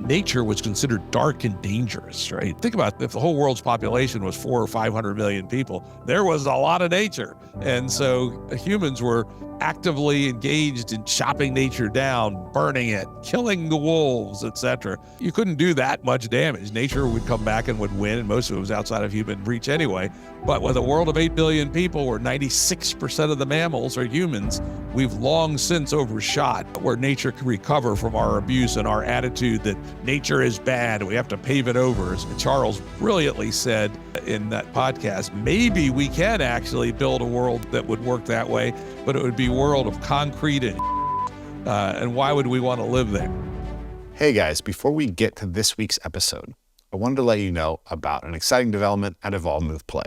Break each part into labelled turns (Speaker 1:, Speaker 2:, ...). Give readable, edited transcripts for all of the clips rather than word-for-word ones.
Speaker 1: nature was considered dark and dangerous, right? Think about if the whole world's population was 400 or 500 million people, there was a lot of nature. And so humans were actively engaged in chopping nature down, burning it, killing the wolves, etc. You couldn't do that much damage. Nature would come back and would win, and most of it was outside of human reach anyway. But with a world of 8 billion people, where 96% of the mammals are humans, we've long since overshot where nature can recover from our abuse and our attitude that nature is bad, we have to pave it over. As Charles brilliantly said in that podcast, maybe we can actually build a world that would work that way, but it would be a world of concrete and why would we want to live there?
Speaker 2: Hey guys, before we get to this week's episode, I wanted to let you know about an exciting development at Evolve Move Play.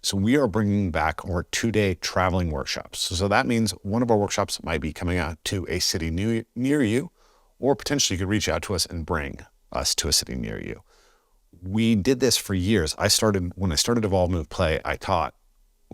Speaker 2: So we are bringing back our 2-day traveling workshops. So that means one of our workshops might be coming out to a city near you, or potentially you could reach out to us and bring us to a city near you. We did this for years. When I started Evolve Move Play, I taught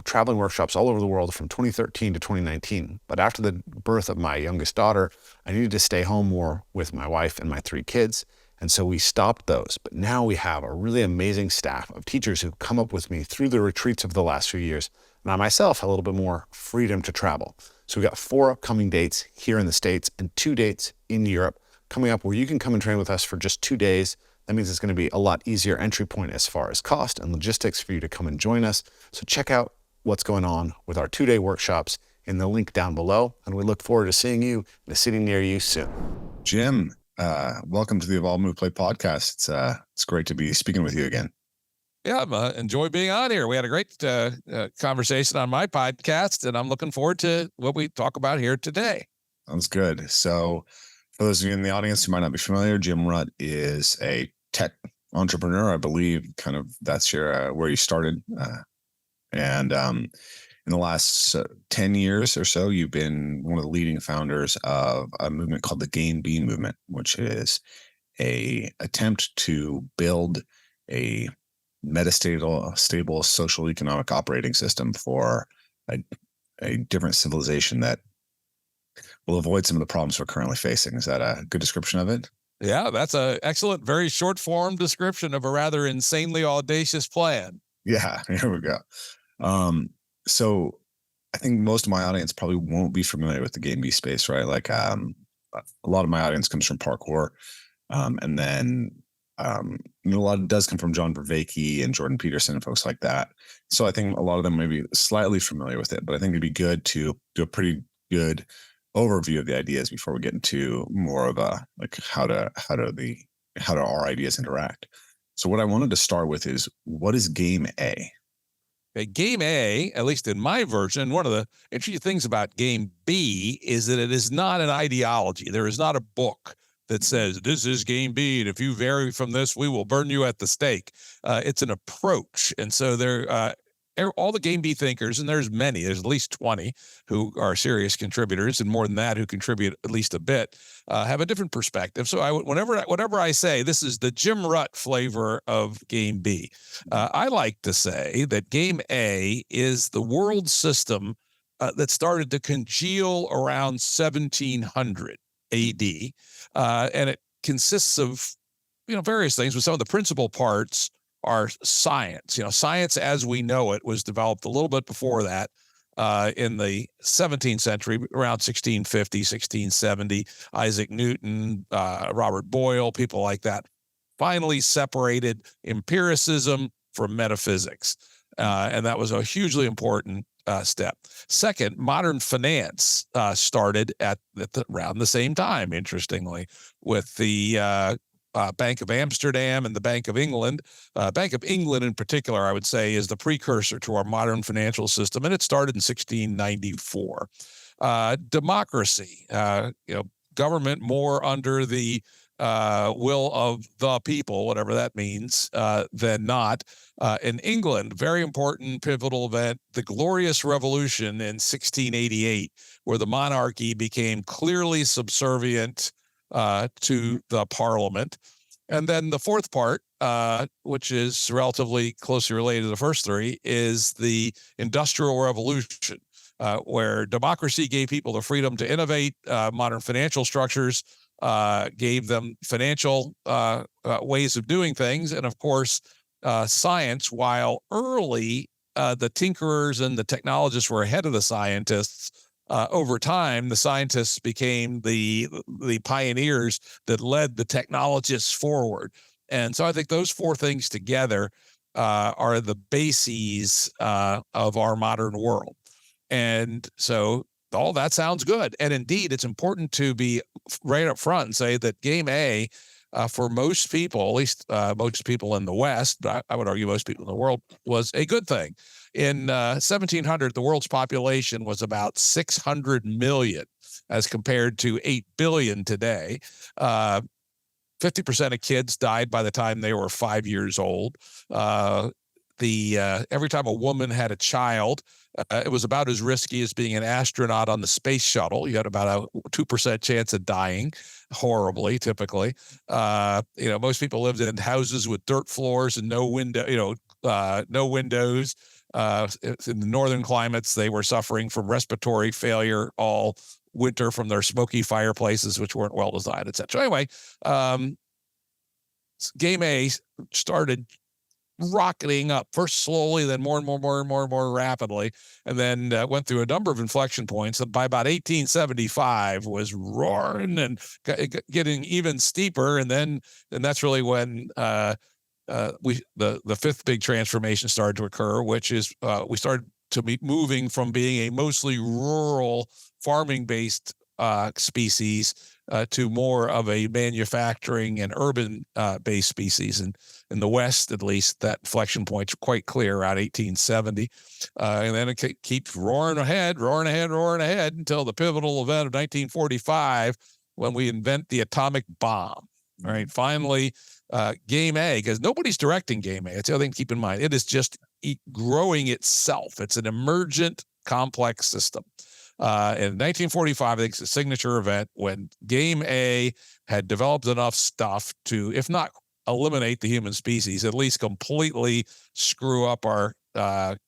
Speaker 2: traveling workshops all over the world from 2013 to 2019. But after the birth of my youngest daughter, I needed to stay home more with my wife and my 3 kids. And so we stopped those. But now we have a really amazing staff of teachers who've come up with me through the retreats of the last few years. And I myself have a little bit more freedom to travel. So we've got 4 upcoming dates here in the States and 2 dates in Europe coming up where you can come and train with us for just 2 days. That means it's going to be a lot easier entry point as far as cost and logistics for you to come and join us. So check out what's going on with our 2-day workshops in the link down below. And we look forward to seeing you in a city near you soon.
Speaker 3: Jim, welcome to the Evolve Move Play podcast. It's great to be speaking with you again.
Speaker 1: Yeah, I enjoy being on here. We had a great conversation on my podcast, and I'm looking forward to what we talk about here today.
Speaker 3: Sounds good. So for those of you in the audience who might not be familiar, Jim Rutt is a tech entrepreneur, I believe. Kind of that's your where you started. And in the last 10 years or so, you've been one of the leading founders of a movement called the Game B movement, which is a attempt to build a stable social economic operating system for a different civilization that will avoid some of the problems we're currently facing. Is that a good description of it?
Speaker 1: Yeah, that's an excellent, very short form description of a rather insanely audacious plan.
Speaker 3: Yeah, here we go. So I think most of my audience probably won't be familiar with the Game B space, right? Like a lot of my audience comes from parkour. And then a lot does come from John Vervaeke and Jordan Peterson and folks like that. So I think a lot of them may be slightly familiar with it, but I think it'd be good to do a pretty good overview of the ideas before we get into more of a like how do our ideas interact. So what I wanted to start with is, what is Game A?
Speaker 1: Okay, Game A, at least in my version, one of the interesting things about Game B is that it is not an ideology. There is not a book that says, this is Game B, and if you vary from this, we will burn you at the stake. It's an approach. And so all the Game B thinkers, and there's at least 20 who are serious contributors, and more than that who contribute at least a bit, have a different perspective. So whenever I say this is the Jim Rutt flavor of Game B, I like to say that Game A is the world system that started to congeal around 1700 AD, and it consists of various things, but some of the principal parts are science. Science as we know it was developed a little bit before that, in the 17th century, around 1650, 1670. Isaac Newton, Robert Boyle, people like that finally separated empiricism from metaphysics. And that was a hugely important step. Second, modern finance started at around the same time, interestingly, with the Bank of Amsterdam and the Bank of England. Bank of England in particular, I would say, is the precursor to our modern financial system, and it started in 1694. Democracy, government more under the will of the people, whatever that means, than not. In England, very important pivotal event, the Glorious Revolution in 1688, where the monarchy became clearly subservient to the parliament. And then the fourth part, which is relatively closely related to the first three, is the Industrial Revolution, where democracy gave people the freedom to innovate modern financial structures. gave them financial ways of doing things. And of course, science, while early, the tinkerers and the technologists were ahead of the scientists. Over time, the scientists became the pioneers that led the technologists forward. And so I think those four things together are the bases of our modern world. And so all that sounds good. And indeed, it's important to be right up front and say that game A, for most people, at least most people in the West, but I would argue most people in the world, was a good thing. In 1700, the world's population was about 600 million as compared to 8 billion today. 50% of kids died by the time they were 5 years old. Every time a woman had a child, it was about as risky as being an astronaut on the space shuttle. You had about a 2% chance of dying horribly, typically. Most people lived in houses with dirt floors and no windows. In the northern climates, they were suffering from respiratory failure all winter from their smoky fireplaces, which weren't well designed, etc. Anyway, game A started rocketing up, first slowly, then more and more rapidly, and then went through a number of inflection points. And by about 1875 was roaring and getting even steeper. And that's really when the fifth big transformation started to occur, which is we started to be moving from being a mostly rural farming based species to more of a manufacturing and urban based species. And in the West, at least, that inflection point's quite clear around 1870. And then it keeps roaring ahead until the pivotal event of 1945, when we invent the atomic bomb. All right. Finally, game A, because nobody's directing game A. It's the other thing to keep in mind. It is just growing itself. It's an emergent, complex system. In 1945, I think it's a signature event when game A had developed enough stuff to, if not eliminate the human species, at least completely screw up our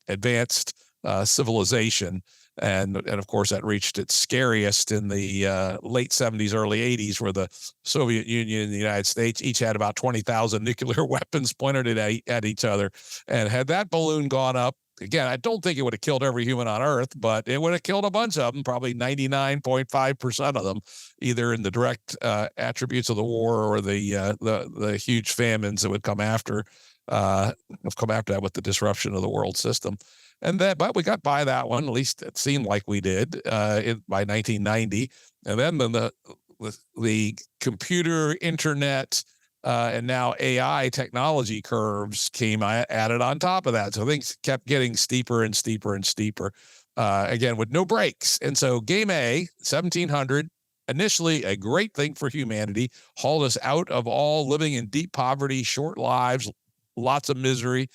Speaker 1: advanced civilization. And of course, that reached its scariest in the late 70s, early 80s, where the Soviet Union and the United States each had about 20,000 nuclear weapons pointed at each other. And had that balloon gone up, again, I don't think it would have killed every human on Earth, but it would have killed a bunch of them, probably 99.5% of them, either in the direct attributes of the war or the huge famines that would come after that with the disruption of the world system. But we got by that one. At least it seemed like we did by 1990. And then the computer, internet, and now AI technology curves came added on top of that. So things kept getting steeper and steeper and steeper, again, with no breaks. And so game A, 1700, initially a great thing for humanity, hauled us out of all living in deep poverty, short lives, lots of misery,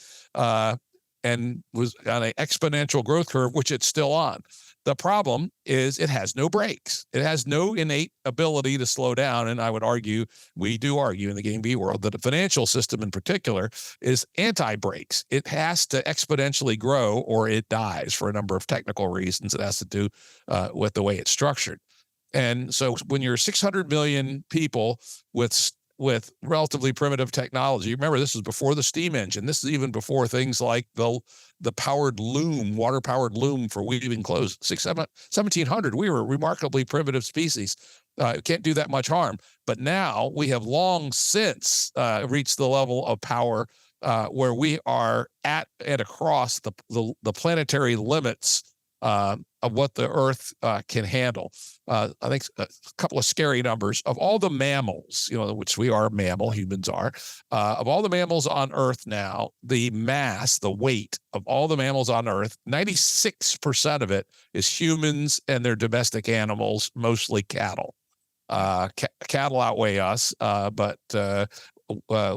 Speaker 1: and was on an exponential growth curve, which it's still on. The problem is it has no brakes. It has no innate ability to slow down. And I would argue, we do argue in the game B world, that the financial system in particular is anti-brakes. It has to exponentially grow or it dies for a number of technical reasons. It has to do with the way it's structured. And so when you're 600 million people with relatively primitive technology. Remember, this is before the steam engine. This is even before things like the powered loom, water-powered loom for weaving clothes. 1700, we were a remarkably primitive species. Can't do that much harm. But now we have long since reached the level of power where we are at and across the planetary limits of what the Earth can handle. I think a couple of scary numbers. Of all the mammals, which we are a mammal, humans are, of all the mammals on Earth now, the mass, the weight of all the mammals on Earth, 96% of it is humans and their domestic animals, mostly cattle. Cattle outweigh us, but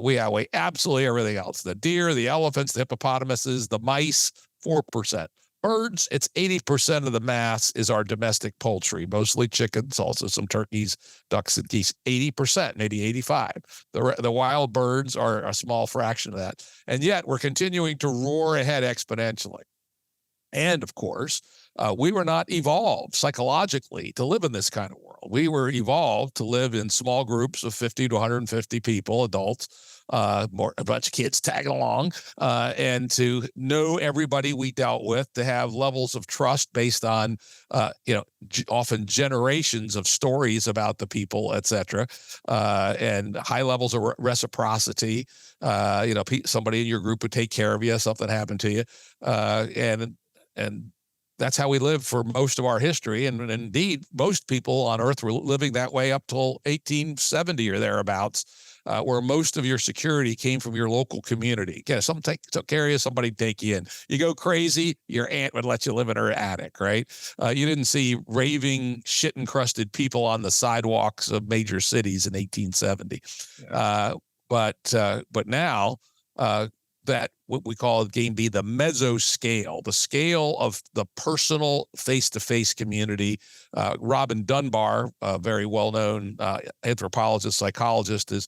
Speaker 1: we outweigh absolutely everything else. The deer, the elephants, the hippopotamuses, the mice, 4%. Birds, it's 80% of the mass is our domestic poultry, mostly chickens, also some turkeys, ducks, and geese. 80%, maybe 85. The wild birds are a small fraction of that. And yet we're continuing to roar ahead exponentially. And of course, we were not evolved psychologically to live in this kind of world. We were evolved to live in small groups of 50 to 150 people, adults, a bunch of kids tagging along, and to know everybody we dealt with, to have levels of trust based on, often generations of stories about the people, etc., and high levels of reciprocity. Somebody in your group would take care of you, something happened to you, and that's how we lived for most of our history. And indeed, most people on Earth were living that way up till 1870 or thereabouts, where most of your security came from your local community. Yeah, someone took care of you, somebody take you in. You go crazy, your aunt would let you live in her attic, right? You didn't see raving, shit-encrusted people on the sidewalks of major cities in 1870. Yeah. But now, that what we call game B, the mesoscale, the scale of the personal face-to-face community. Robin Dunbar, a very well-known anthropologist, psychologist, has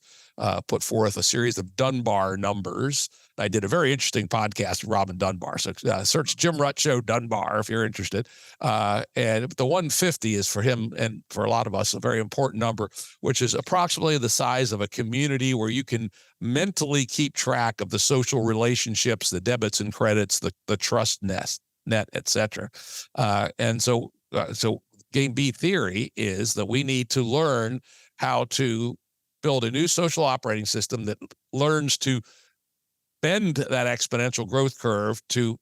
Speaker 1: put forth a series of Dunbar numbers. I did a very interesting podcast with Robin Dunbar. So search Jim Rutt Show Dunbar if you're interested. And the 150 is for him and for a lot of us a very important number, which is approximately the size of a community where you can mentally keep track of the social relationships, the debits and credits, the trust net, etc. And so game B theory is that we need to learn how to build a new social operating system that learns to bend that exponential growth curve to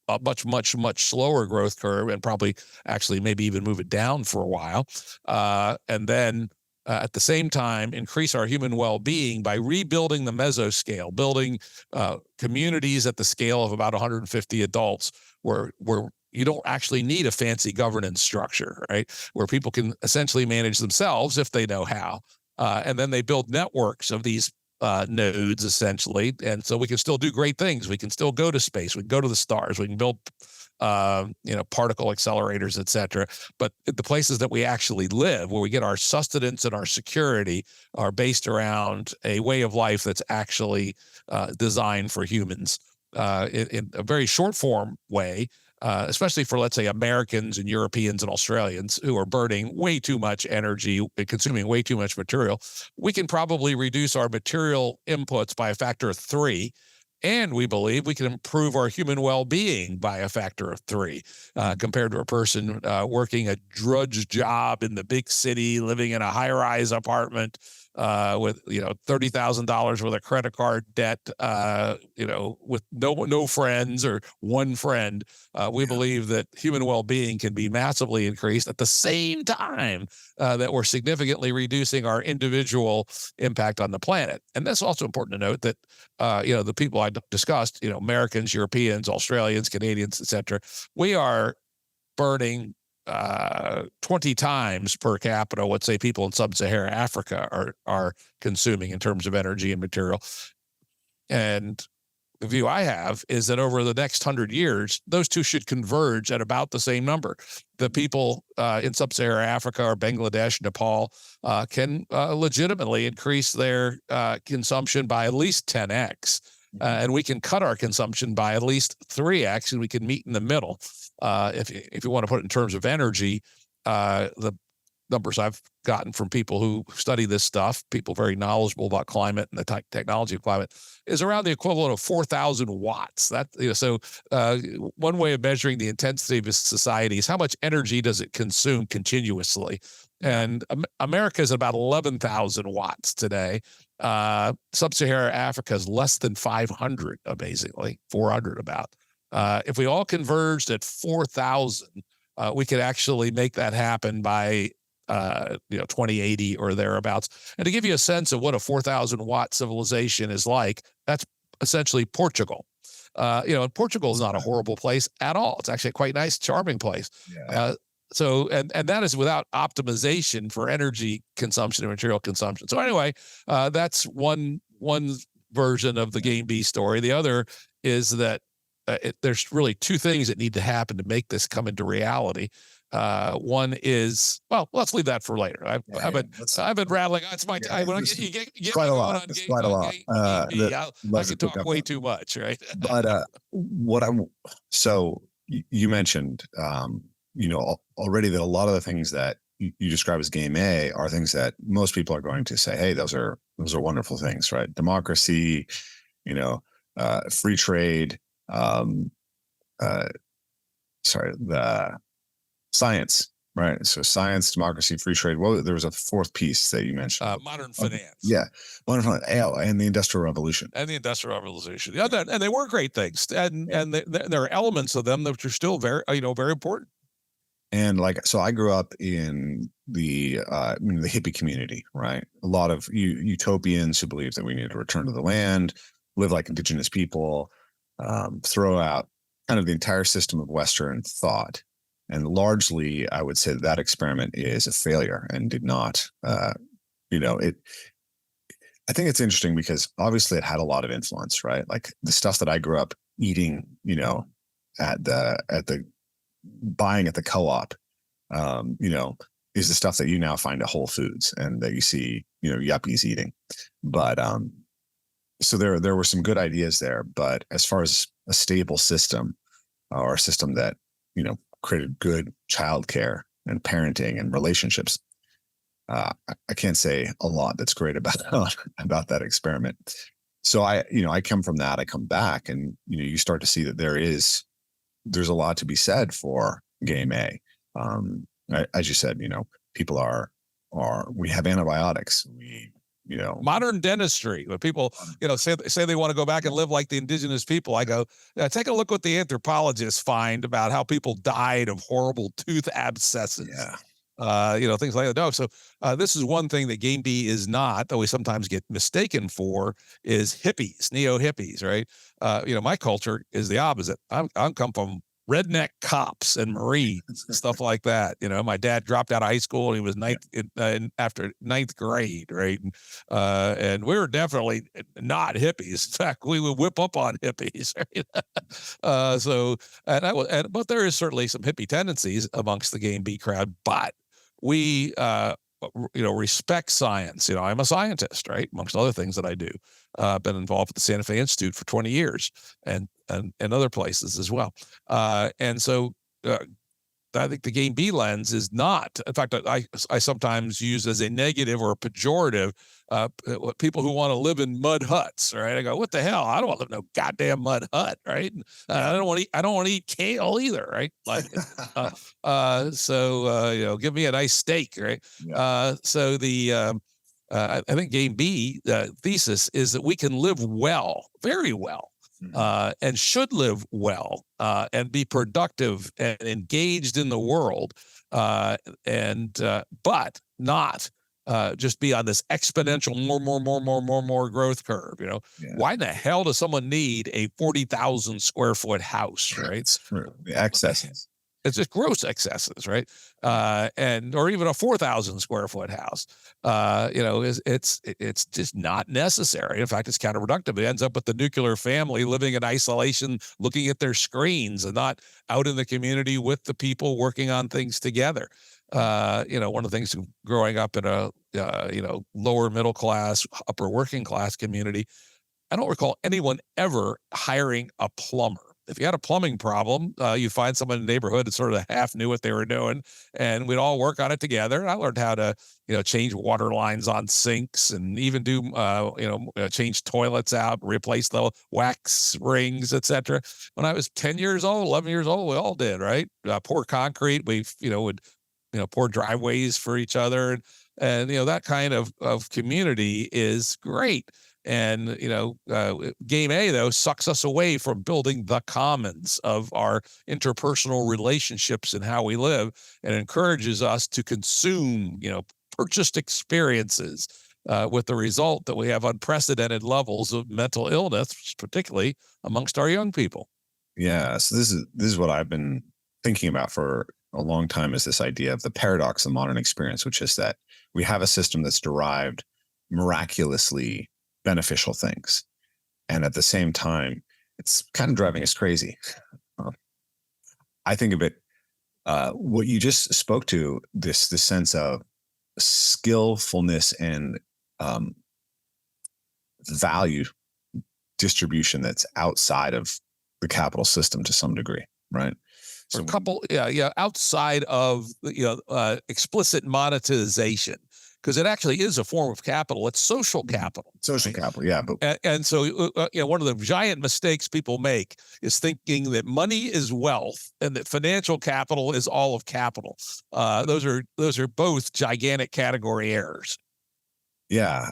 Speaker 1: a much, much, much slower growth curve, and probably actually maybe even move it down for a while. And then at the same time, increase our human well-being by rebuilding the mesoscale, building communities at the scale of about 150 adults where you don't actually need a fancy governance structure, right? Where people can essentially manage themselves if they know how. And then they build networks of these nodes, essentially. And so we can still do great things. We can still go to space. We can go to the stars. We can build, particle accelerators, et cetera. But the places that we actually live, where we get our sustenance and our security, are based around a way of life that's actually designed for humans in a very short form way. Especially for, let's say, Americans and Europeans and Australians who are burning way too much energy and consuming way too much material, we can probably reduce our material inputs by a factor of 3. And we believe we can improve our human well-being by a factor of 3 compared to a person working a drudge job in the big city, living in a high-rise apartment with $30,000 worth of credit card debt, with no friends or one friend. We believe that human well-being can be massively increased at the same time that we're significantly reducing our individual impact on the planet. And that's also important to note that the people I discussed, Americans, Europeans, Australians, Canadians, etc., we are burning 20 times per capita what, say, people in sub-Saharan Africa are consuming in terms of energy and material. And the view I have is that over the next 100 years, those two should converge at about the same number. The people in sub-Saharan Africa or Bangladesh, Nepal, can legitimately increase their consumption by at least 10x. And we can cut our consumption by at least 3x, and we can meet in the middle. If you want to put it in terms of energy, the numbers I've gotten from people who study this stuff, people very knowledgeable about climate and the technology of climate, is around the equivalent of 4,000 watts. So one way of measuring the intensity of a society is how much energy does it consume continuously. And America is about 11,000 watts today. Sub-Saharan Africa is less than 500, amazingly, 400 about. If we all converged at 4,000, we could actually make that happen by 2080 or thereabouts. And to give you a sense of what a 4,000 watt civilization is like, that's essentially Portugal. And Portugal is not a horrible place at all. It's actually a quite nice, charming place. Yeah. So that is without optimization for energy consumption and material consumption. So anyway, that's one version of the game B story. The other is that there's really two things that need to happen to make this come into reality. One is, well, let's leave that for later. I've been rattling. It's my time. When you get
Speaker 3: quite a lot.
Speaker 1: It's
Speaker 3: quite a lot.
Speaker 1: I can talk way too much, right?
Speaker 3: But you mentioned, already that a lot of the things that you describe as game A are things that most people are going to say, hey, those are wonderful things, right? Democracy, free trade, the science, right? So science, democracy, free trade. Well, there was a fourth pice that you mentioned.
Speaker 1: Modern finance.
Speaker 3: Yeah. Modern finance, and the Industrial Revolution.
Speaker 1: And the Industrial Revolution. Yeah, and they were great things. And there are elements of them that are still very, very important.
Speaker 3: And so I grew up in the hippie community, right? A lot of utopians who believe that we need to return to the land, live like indigenous people, throw out kind of the entire system of Western thought. And largely, I would say that experiment is a failure and did not, I think it's interesting because obviously it had a lot of influence, right? Like the stuff that I grew up eating, at the buying at the co-op, is the stuff that you now find at Whole Foods and that you see, yuppies eating. But so there were some good ideas there, but as far as a stable system or a system that, created good childcare and parenting and relationships, I can't say a lot that's great about that experiment. So I come from that, I come back and, you start to see that there's a lot to be said for game A. As you said, people we have antibiotics.
Speaker 1: Modern dentistry. When people, say they want to go back and live like the indigenous people, I go, take a look what the anthropologists find about how people died of horrible tooth abscesses.
Speaker 3: Yeah.
Speaker 1: Things like that. No, so this is one thing that game B is not, though we sometimes get mistaken for, is hippies, neo hippies, right? My culture is the opposite. I'm come from redneck cops and Marines, stuff like that. My dad dropped out of high school and he was after ninth grade, right? And we were definitely not hippies. In fact, we would whip up on hippies. Right? But there is certainly some hippie tendencies amongst the game B crowd, but we respect science. I'm a scientist, right? Amongst other things that I do. Been involved with the Santa Fe Institute for 20 years and other places as well. And so I think the game B lens is not, in fact, I sometimes use as a negative or a pejorative, people who want to live in mud huts, right? I go, what the hell? I don't want to live in no goddamn mud hut, right? I don't want to eat kale either, right? Like, give me a nice steak, right?
Speaker 3: Yeah.
Speaker 1: I think game B thesis is that we can live well, very well, and should live well, and be productive and engaged in the world, but not just be on this exponential more growth curve.
Speaker 3: Yeah.
Speaker 1: Why in the hell does someone need a 40,000 square foot house, right?
Speaker 3: It's true. The excesses.
Speaker 1: It's just gross excesses, right? Or even a 4,000 square foot house, it's just not necessary. In fact, it's counterproductive. It ends up with the nuclear family living in isolation, looking at their screens and not out in the community with the people working on things together. One of the things growing up in a, lower middle class, upper working class community, I don't recall anyone ever hiring a plumber. If you had a plumbing problem, you find someone in the neighborhood that sort of half knew what they were doing, and we'd all work on it together. And I learned how to, change water lines on sinks and even do, change toilets out, replace the wax rings, etc. When I was 10 years old, 11 years old, we all did, right? Pour concrete. We, would, pour driveways for each other. And that kind of community is great. And, game A, though, sucks us away from building the commons of our interpersonal relationships and how we live, and encourages us to consume, purchased experiences, with the result that we have unprecedented levels of mental illness, particularly amongst our young people.
Speaker 3: Yeah. So this is what I've been thinking about for a long time, is this idea of the paradox of modern experience, which is that we have a system that's derived miraculously beneficial things, and at the same time it's kind of driving us crazy. I think of it, what you just spoke to, this sense of skillfulness and value distribution that's outside of the capital system to some degree, right?
Speaker 1: Or
Speaker 3: So
Speaker 1: a couple, outside of explicit monetization, because it actually is a form of capital. It's social capital.
Speaker 3: social
Speaker 1: right?
Speaker 3: capital, yeah, but
Speaker 1: And so, one of the giant mistakes people make is thinking that money is wealth and that financial capital is all of capital. Those are both gigantic category errors.
Speaker 3: yeah,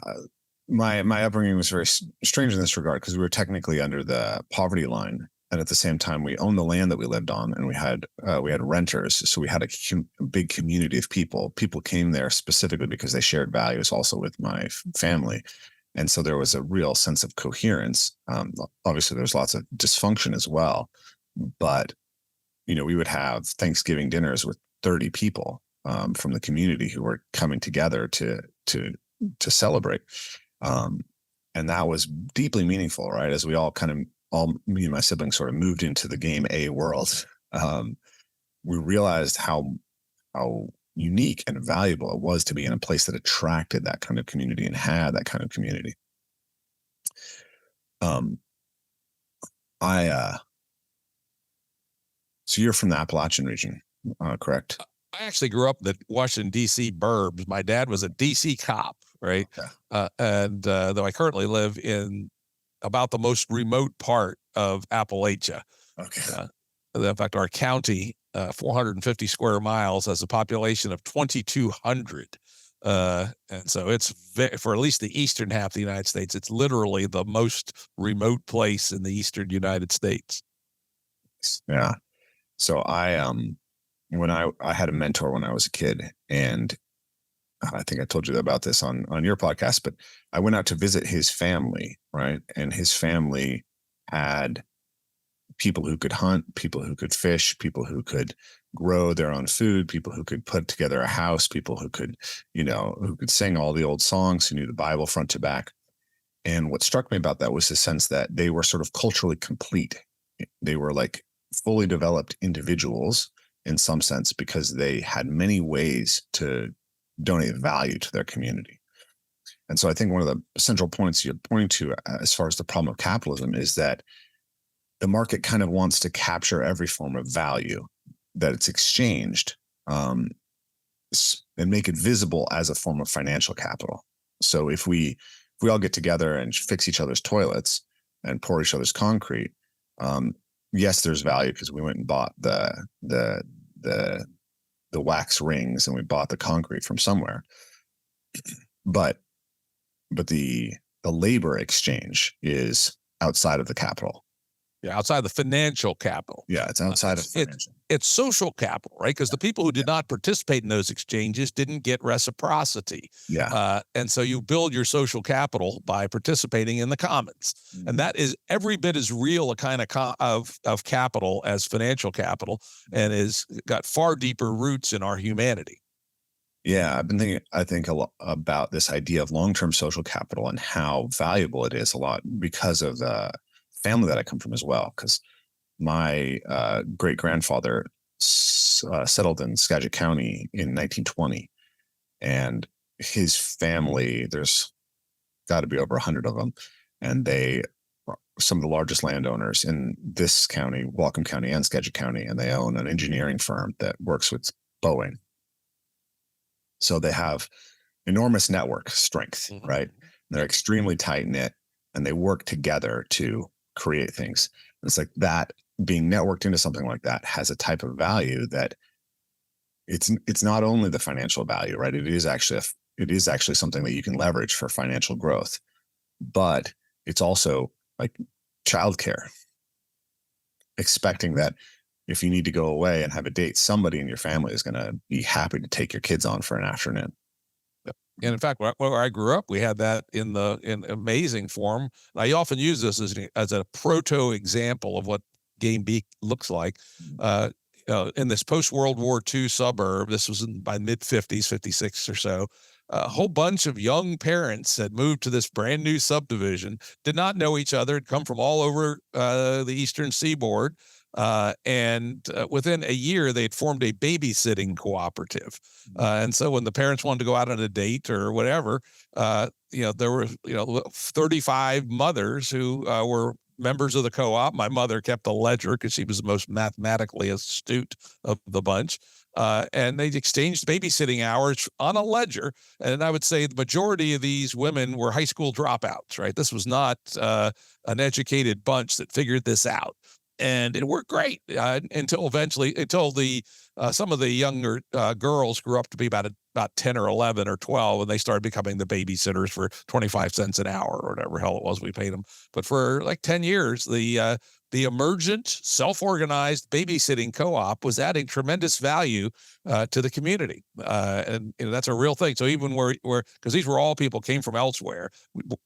Speaker 3: my upbringing was very strange in this regard because we were technically under the poverty line, and at the same time we owned the land that we lived on, and we had renters, so we had a big community of people. People came there specifically because they shared values also with my family, and so there was a real sense of coherence. Obviously, there's lots of dysfunction as well, but we would have Thanksgiving dinners with 30 people from the community who were coming together to celebrate. And that was deeply meaningful, right? As we all me and my siblings sort of moved into the game A world, we realized how unique and valuable it was to be in a place that attracted that kind of community and had that kind of community. So you're from the Appalachian region, correct?
Speaker 1: I actually grew up in the Washington, D.C. burbs. My dad was a D.C. cop, right?
Speaker 3: Okay.
Speaker 1: And though I currently live in about the most remote part of Appalachia.
Speaker 3: Okay.
Speaker 1: In fact, our county, 450 square miles, has a population of 2,200. And so it's for at least the eastern half of the United States, it's literally the most remote place in the eastern United States.
Speaker 3: Yeah. So when I had a mentor when I was a kid, and I think I told you about this on your podcast, but I went out to visit his family, right? And his family had people who could hunt, people who could fish, people who could grow their own food, people who could put together a house, people who could, who could sing all the old songs, who knew the Bible front to back. And what struck me about that was the sense that they were sort of culturally complete. They were like fully developed individuals in some sense because they had many ways to donate value to their community. And so I think one of the central points you're pointing to as far as the problem of capitalism is that the market kind of wants to capture every form of value that it's exchanged and make it visible as a form of financial capital. So if we all get together and fix each other's toilets and pour each other's concrete, yes, there's value because we went and bought the wax rings and we bought the concrete from somewhere. But the labor exchange is outside of the capital.
Speaker 1: Yeah, outside the financial capital.
Speaker 3: Yeah, it's outside of financial.
Speaker 1: It's social capital, right? Because the people who did not participate in those exchanges didn't get reciprocity.
Speaker 3: Yeah.
Speaker 1: And so you build your social capital by participating in the commons. And that is every bit as real a kind of capital as financial capital, and is got far deeper roots in our humanity.
Speaker 3: Yeah, I've been thinking, I think a lot about this idea of long-term social capital and how valuable it is a lot because of the family that I come from as well. Because my great-grandfather settled in Skagit County in 1920, and his family, there's got to be over 100 of them, and they are some of the largest landowners in this county, Whatcom County and Skagit County, and they own an engineering firm that works with Boeing. So they have enormous network strength, right? They're extremely tight knit, and they work together to create things. And it's like that being networked into something like that has a type of value that it's not only the financial value, right? It is actually something that you can leverage for financial growth, but it's also like childcare, expecting that if you need to go away and have a date, somebody in your family is going to be happy to take your kids on for an afternoon.
Speaker 1: And in fact, where I grew up, we had that in amazing form. And I often use this as a proto example of what Game B looks like. In this post-World War II suburb, this was by mid-50s, 56 or so, a whole bunch of young parents had moved to this brand new subdivision, did not know each other, had come from all over the eastern seaboard. And within a year, they'd formed a babysitting cooperative. And so when the parents wanted to go out on a date or whatever, there were 35 mothers who were members of the co-op. My mother kept a ledger because she was the most mathematically astute of the bunch. And they exchanged babysitting hours on a ledger. And I would say the majority of these women were high school dropouts, right? This was not an educated bunch that figured this out. And it worked great until some of the younger girls grew up to be about 10 or 11 or 12, and they started becoming the babysitters for 25 cents an hour or whatever hell it was we paid them. But for like 10 years, the emergent, self-organized babysitting co-op was adding tremendous value to the community, and that's a real thing. So even because these were all people came from elsewhere,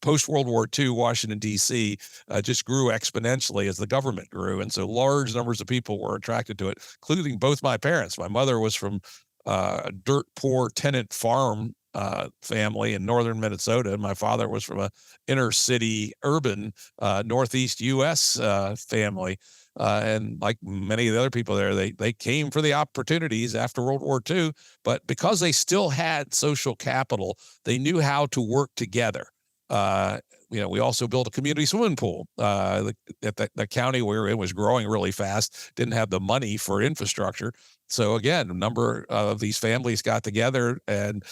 Speaker 1: post World War II, Washington D.C. Just grew exponentially as the government grew, and so large numbers of people were attracted to it, including both my parents. My mother was from a dirt poor tenant farm family in northern Minnesota, and my father was from a inner city urban northeast U.S. Family. And like many of the other people there, they came for the opportunities after World War II, but because they still had social capital, they knew how to work together. We also built a community swimming pool at the county we were in was growing really fast, didn't have the money for infrastructure. So again, a number of these families got together and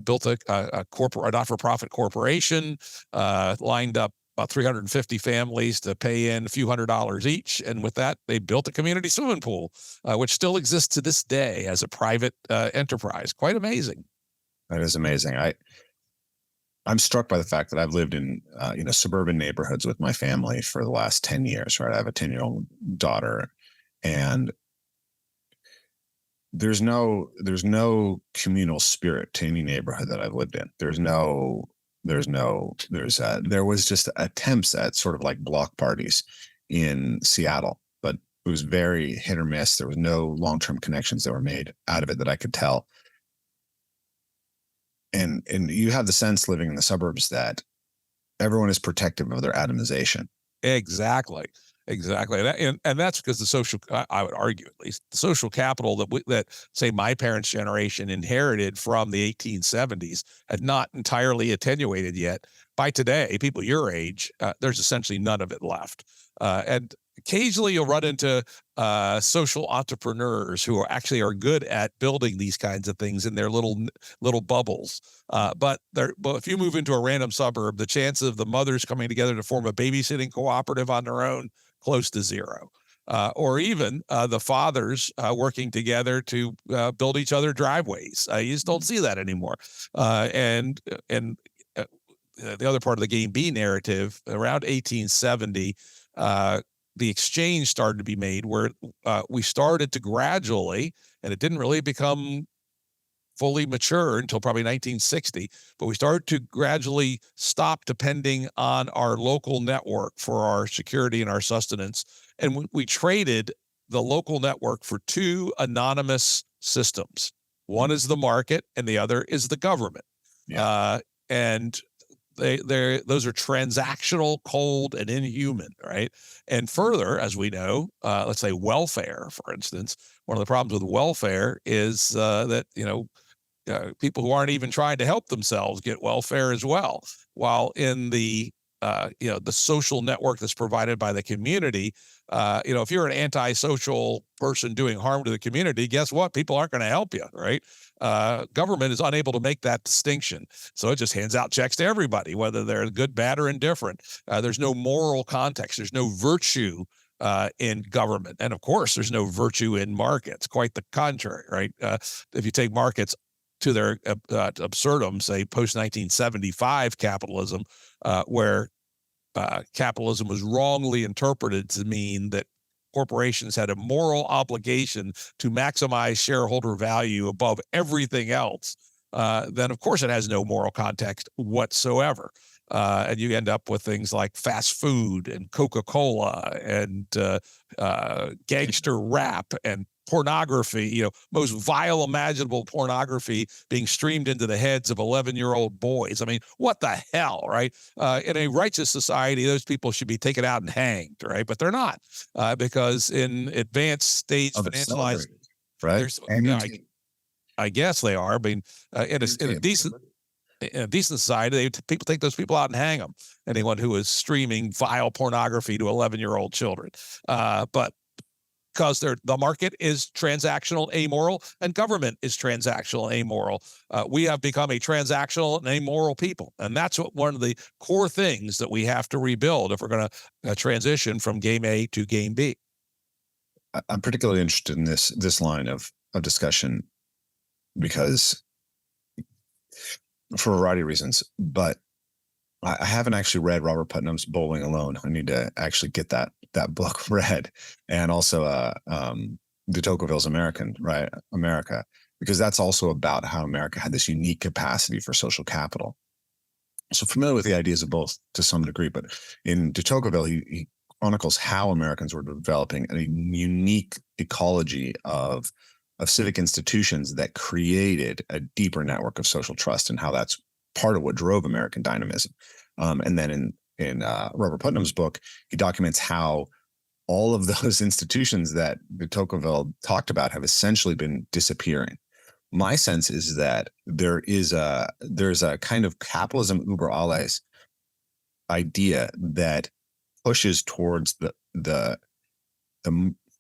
Speaker 1: built a not-for-profit corporation, lined up about 350 families to pay in a few $100s each. And with that, they built a community swimming pool, which still exists to this day as a private enterprise. Quite amazing.
Speaker 3: That is amazing. I'm struck by the fact that I've lived in suburban neighborhoods with my family for the last 10 years, right? I have a 10-year-old daughter, and there's no communal spirit to any neighborhood that I've lived in. There was just attempts at sort of like block parties in Seattle, but it was very hit or miss. There was no long-term connections that were made out of it that I could tell. And you have the sense living in the suburbs that everyone is protective of their atomization.
Speaker 1: Exactly. And that's because the social, I would argue at least, the social capital that say my parents' generation inherited from the 1870s had not entirely attenuated yet. By today, people your age, there's essentially none of it left. And occasionally you'll run into social entrepreneurs who are good at building these kinds of things in their little bubbles. But if you move into a random suburb, the chance of the mothers coming together to form a babysitting cooperative on their own, close to zero. Or even the fathers working together to build each other driveways. You just don't see that anymore. And the other part of the Game B narrative, around 1870, the exchange started to be made where we started to gradually, and it didn't really become fully mature until probably 1960, but we started to gradually stop depending on our local network for our security and our sustenance. And we traded the local network for two anonymous systems. One is the market and the other is the government. Yeah. And those are transactional, cold, and inhuman, right? And further, as we know, let's say welfare, for instance, one of the problems with welfare is that people who aren't even trying to help themselves get welfare as well. While in the social network that's provided by the community, if you're an antisocial person doing harm to the community, guess what? People aren't going to help you, right? Government is unable to make that distinction. So it just hands out checks to everybody, whether they're good, bad, or indifferent. There's no moral context. There's no virtue in government. And of course, there's no virtue in markets. Quite the contrary, right? If you take markets to their absurdum, say post-1975 capitalism, where capitalism was wrongly interpreted to mean that corporations had a moral obligation to maximize shareholder value above everything else, then of course it has no moral context whatsoever. And you end up with things like fast food and Coca-Cola and gangster rap and pornography, most vile imaginable pornography being streamed into the heads of 11-year-old boys. I mean, what the hell, right? In a righteous society, those people should be taken out and hanged, right? But they're not, because in advanced stage financialized,
Speaker 3: right?
Speaker 1: I guess they are. I mean, in a decent. in a decent society, people take those people out and hang them. Anyone who is streaming vile pornography to 11-year-old children. But because the market is transactional amoral and government is transactional amoral, we have become a transactional and amoral people. And that's one of the core things that we have to rebuild if we're going to transition from game A to game B.
Speaker 3: I'm particularly interested in this line of discussion because for a variety of reasons, but I haven't actually read Robert Putnam's Bowling Alone. I need to actually get that book read, and also de Tocqueville's America, because that's also about how America had this unique capacity for social capital. So familiar with the ideas of both to some degree, but in de Tocqueville, he chronicles how Americans were developing a unique ecology of civic institutions that created a deeper network of social trust, and how that's part of what drove American dynamism. And then in Robert Putnam's book, he documents how all of those institutions that de Tocqueville talked about have essentially been disappearing. My sense is that there's a kind of capitalism über alles idea that pushes towards the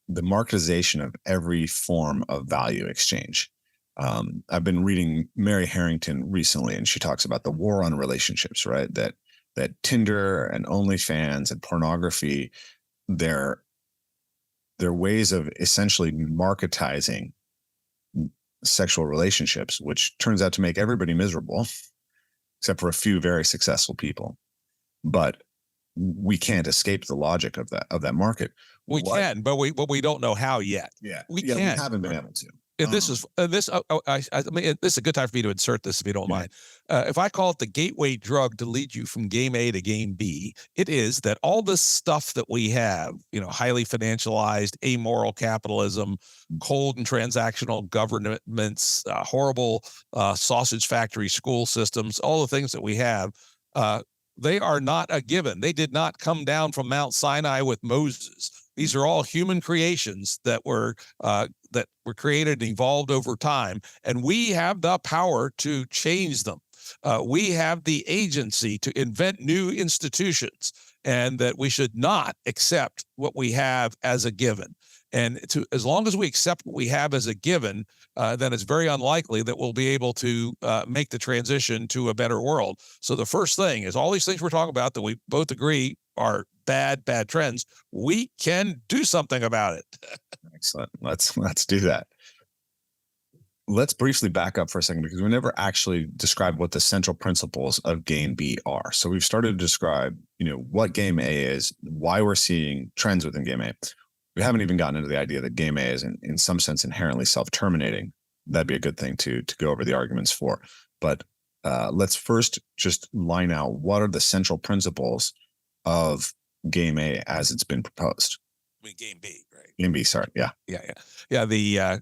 Speaker 3: marketization of every form of value exchange. I've been reading Mary Harrington recently, and she talks about the war on relationships, right? That Tinder and OnlyFans and pornography, they're ways of essentially marketizing sexual relationships, which turns out to make everybody miserable, except for a few very successful people. But we can't escape the logic of that market.
Speaker 1: We can, but we don't know how yet.
Speaker 3: Yeah,
Speaker 1: we
Speaker 3: can. We haven't been able to.
Speaker 1: And this is this is a good time for me to insert this, if you don't mind. If I call it the gateway drug to lead you from game A to game B, it is that all this stuff that we have, highly financialized, amoral capitalism, cold and transactional governments, horrible sausage factory school systems, all the things that we have, they are not a given. They did not come down from Mount Sinai with Moses. These are all human creations that were created and evolved over time, and we have the power to change them. We have the agency to invent new institutions, and that we should not accept what we have as a given. And as long as we accept what we have as a given, then it's very unlikely that we'll be able to make the transition to a better world. So the first thing is all these things we're talking about that we both agree are bad trends. We can do something about it.
Speaker 3: Excellent. Let's do that. Let's briefly back up for a second, because we never actually described what the central principles of game B are. So we've started to describe, what game A is, why we're seeing trends within game A. We haven't even gotten into the idea that game A is in some sense inherently self-terminating. That'd be a good thing to go over the arguments for. But let's first just line out what are the central principles of game A as it's been proposed.
Speaker 1: I mean, game B, right?
Speaker 3: Game B, sorry. Yeah.
Speaker 1: The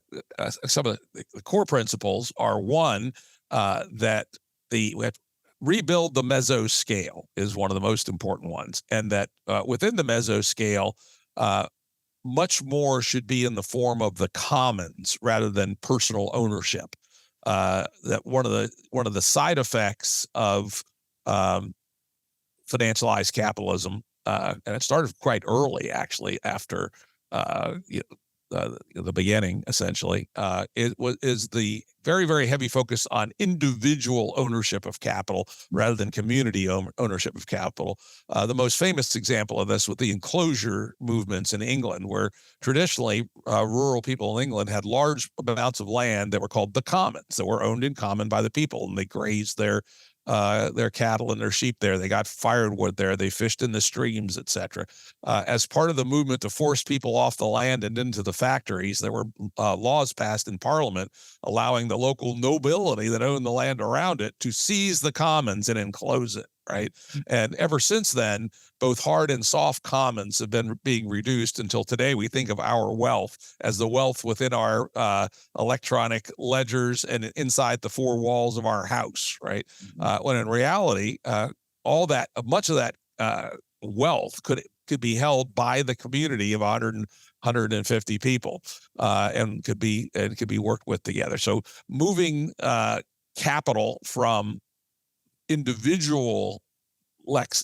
Speaker 1: some of the core principles are one, that we have to rebuild the mesoscale is one of the most important ones, and that within the mesoscale, much more should be in the form of the commons rather than personal ownership. That one of the side effects of financialized capitalism, and it started quite early, actually, after the beginning, essentially, is the very, very heavy focus on individual ownership of capital rather than community ownership of capital. The most famous example of this was the enclosure movements in England, where traditionally rural people in England had large amounts of land that were called the commons, that were owned in common by the people, and they grazed their cattle and their sheep there. They got firewood there. They fished in the streams, etc. As part of the movement to force people off the land and into the factories, there were laws passed in Parliament allowing the local nobility that owned the land around it to seize the commons and enclose it. Right. And ever since then, both hard and soft commons have been being reduced until today. We think of our wealth as the wealth within our electronic ledgers and inside the four walls of our house. Right. When in reality, much of that wealth could be held by the community of 150 people, and could be worked with together. So moving capital from individual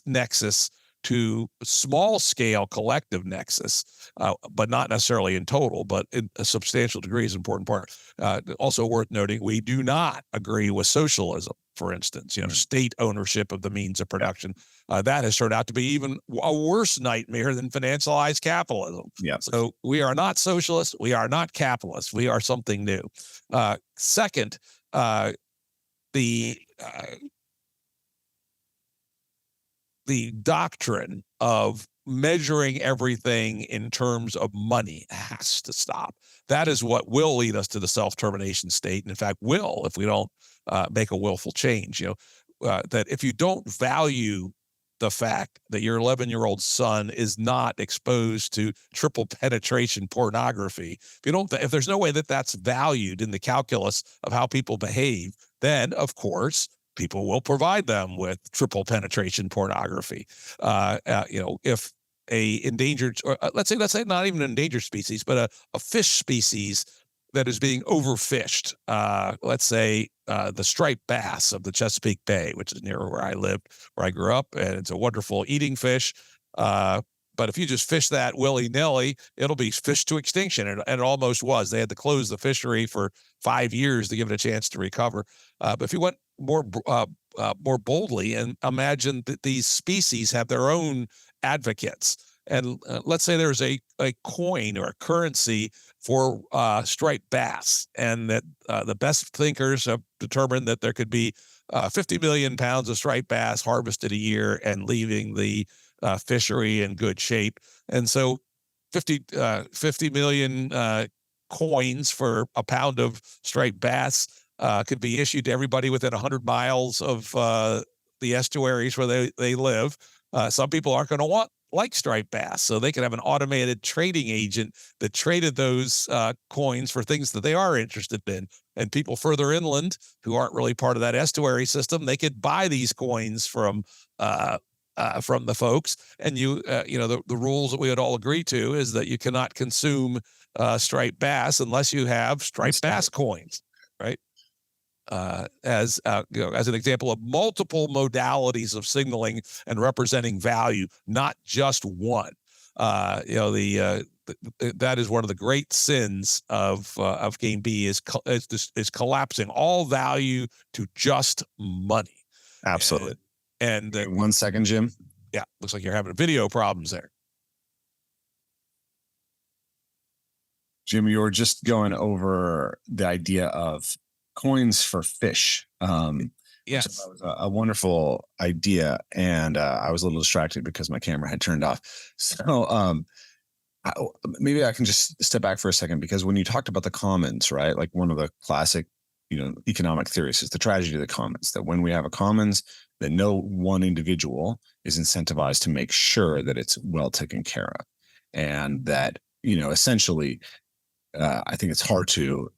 Speaker 1: nexus to small scale collective nexus, but not necessarily in total, but in a substantial degree is an important part. Also worth noting, we do not agree with socialism, for instance, state ownership of the means of production. That has turned out to be even a worse nightmare than financialized capitalism.
Speaker 3: Yeah.
Speaker 1: So we are not socialists. We are not capitalists. We are something new. Second, the doctrine of measuring everything in terms of money has to stop. That is what will lead us to the self-termination state. And in fact, will, if we don't make a willful change, that if you don't value the fact that your 11-year-old son is not exposed to triple penetration pornography, if there's no way that that's valued in the calculus of how people behave, then of course people will provide them with triple penetration pornography. If a endangered, or let's say not even an endangered species, but a fish species that is being overfished, let's say the striped bass of the Chesapeake Bay, which is near where I lived, where I grew up, and it's a wonderful eating fish. But if you just fish that willy-nilly, it'll be fished to extinction. And it almost was. They had to close the fishery for 5 years to give it a chance to recover. But if you went more boldly and imagine that these species have their own advocates, and let's say there's a coin or a currency for striped bass, and that the best thinkers have determined that there could be 50 million pounds of striped bass harvested a year and leaving the fishery in good shape. And so 50 million coins for a pound of striped bass could be issued to everybody within 100 miles of the estuaries where they live. Some people aren't going to like striped bass, so they could have an automated trading agent that traded those coins for things that they are interested in. And people further inland who aren't really part of that estuary system, they could buy these coins from the folks. And the rules that we would all agree to is that you cannot consume striped bass unless you have striped bass coins, right? As an example of multiple modalities of signaling and representing value, not just one. That is one of the great sins of Game B is collapsing all value to just money.
Speaker 3: Absolutely.
Speaker 1: And
Speaker 3: 1 second, Jim.
Speaker 1: Yeah, looks like you're having video problems there.
Speaker 3: Jim, you were just going over the idea of coins for fish.
Speaker 1: Yes,
Speaker 3: so that was a wonderful idea, and I was a little distracted because my camera had turned off. So maybe I can just step back for a second, because when you talked about the commons, right? Like one of the classic, economic theories is the tragedy of the commons. That when we have a commons, that no one individual is incentivized to make sure that it's well taken care of, and that essentially, I think it's hard to.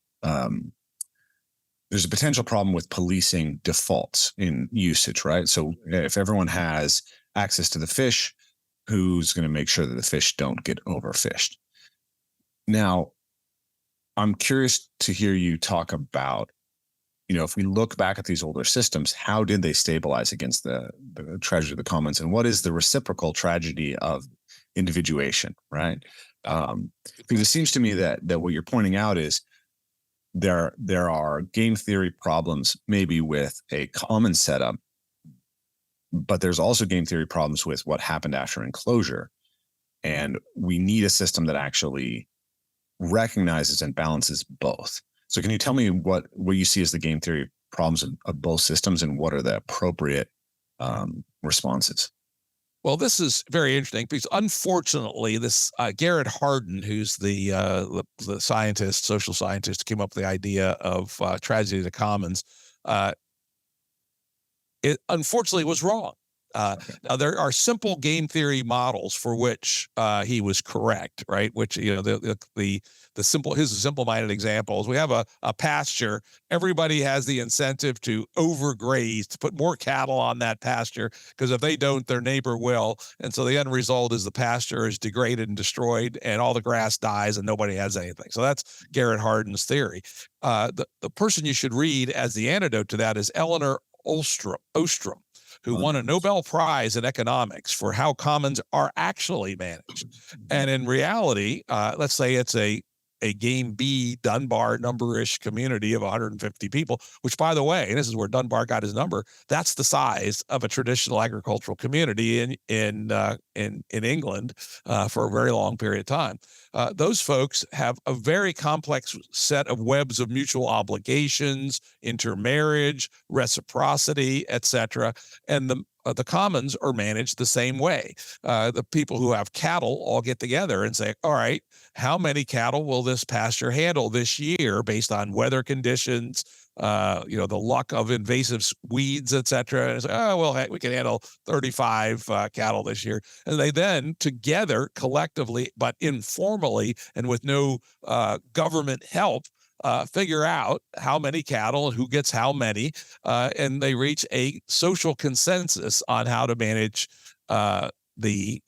Speaker 3: There's a potential problem with policing defaults in usage, right? So if everyone has access to the fish, who's going to make sure that the fish don't get overfished? Now, I'm curious to hear you talk about, if we look back at these older systems, how did they stabilize against the tragedy of the commons, and what is the reciprocal tragedy of individuation, right? Because it seems to me that what you're pointing out is there are game theory problems maybe with a common setup, but there's also game theory problems with what happened after enclosure. And we need a system that actually recognizes and balances both. So can you tell me what you see as the game theory problems of both systems, and what are the appropriate responses?
Speaker 1: Well, this is very interesting because unfortunately, this Garrett Hardin, who's the scientist, social scientist, who came up with the idea of tragedy of the commons, it unfortunately was wrong. Now there are simple game theory models for which he was correct, right? Which the simple-minded examples. We have a pasture. Everybody has the incentive to overgraze, to put more cattle on that pasture, because if they don't, their neighbor will. And so the end result is the pasture is degraded and destroyed, and all the grass dies, and nobody has anything. So that's Garrett Hardin's theory. The person you should read as the antidote to that is Eleanor Ostrom, who won a Nobel Prize in economics for how commons are actually managed. And in reality, let's say it's a game B Dunbar number-ish community of 150 people, which, by the way, and this is where Dunbar got his number, that's the size of a traditional agricultural community in England for a very long period of time. Those folks have a very complex set of webs of mutual obligations, intermarriage, reciprocity, etc. And the commons are managed the same way. The people who have cattle all get together and say, all right, how many cattle will this pasture handle this year based on weather conditions, the luck of invasive weeds, etc. And say, oh, well, heck, we can handle 35 cattle this year. And they then together, collectively, but informally and with no government help, figure out how many cattle and who gets how many, and they reach a social consensus on how to manage the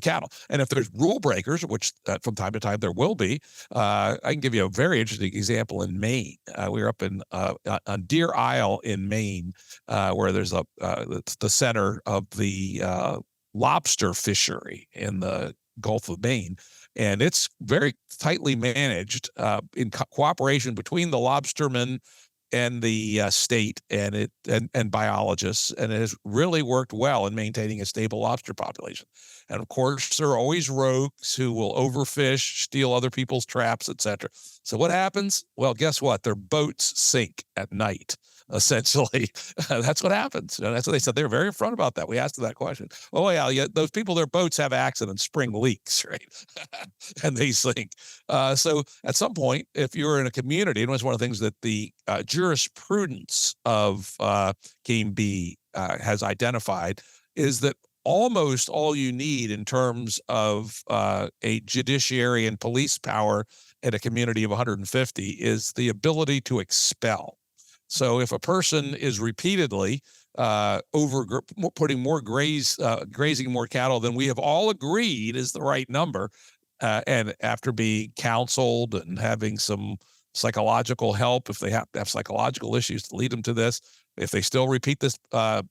Speaker 1: cattle. And if there's rule breakers, which from time to time there will be, I can give you a very interesting example in Maine. We were up in on Deer Isle in Maine, where there's it's the center of the lobster fishery in the Gulf of Maine. And it's very tightly managed in cooperation between the lobstermen and the state and biologists, and it has really worked well in maintaining a stable lobster population. And of course, there are always rogues who will overfish, steal other people's traps, etc. So what happens? Well, guess what? Their boats sink at night. Essentially, that's what happens. And that's what they said. They're very upfront about that. We asked them that question. Oh, yeah, those people, their boats have accidents, spring leaks, right? And they sink. So at some point, if you're in a community, and it's one of the things that the jurisprudence of Game B has identified, is that almost all you need in terms of a judiciary and police power in a community of 150 is the ability to expel. So if a person is repeatedly putting more grazing more cattle than we have all agreed is the right number, and after being counseled and having some psychological help, if they have psychological issues to lead them to this, if they still repeat this